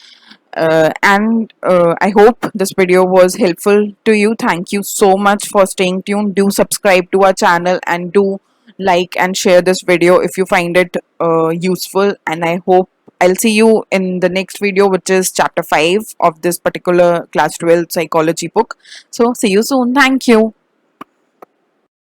And I hope this video was helpful to you. Thank you so much for staying tuned. Do subscribe to our channel and do like and share this video if you find it useful. And I hope I'll see you in the next video, which is chapter 5 of this particular class 12 psychology book. So see you soon. Thank you.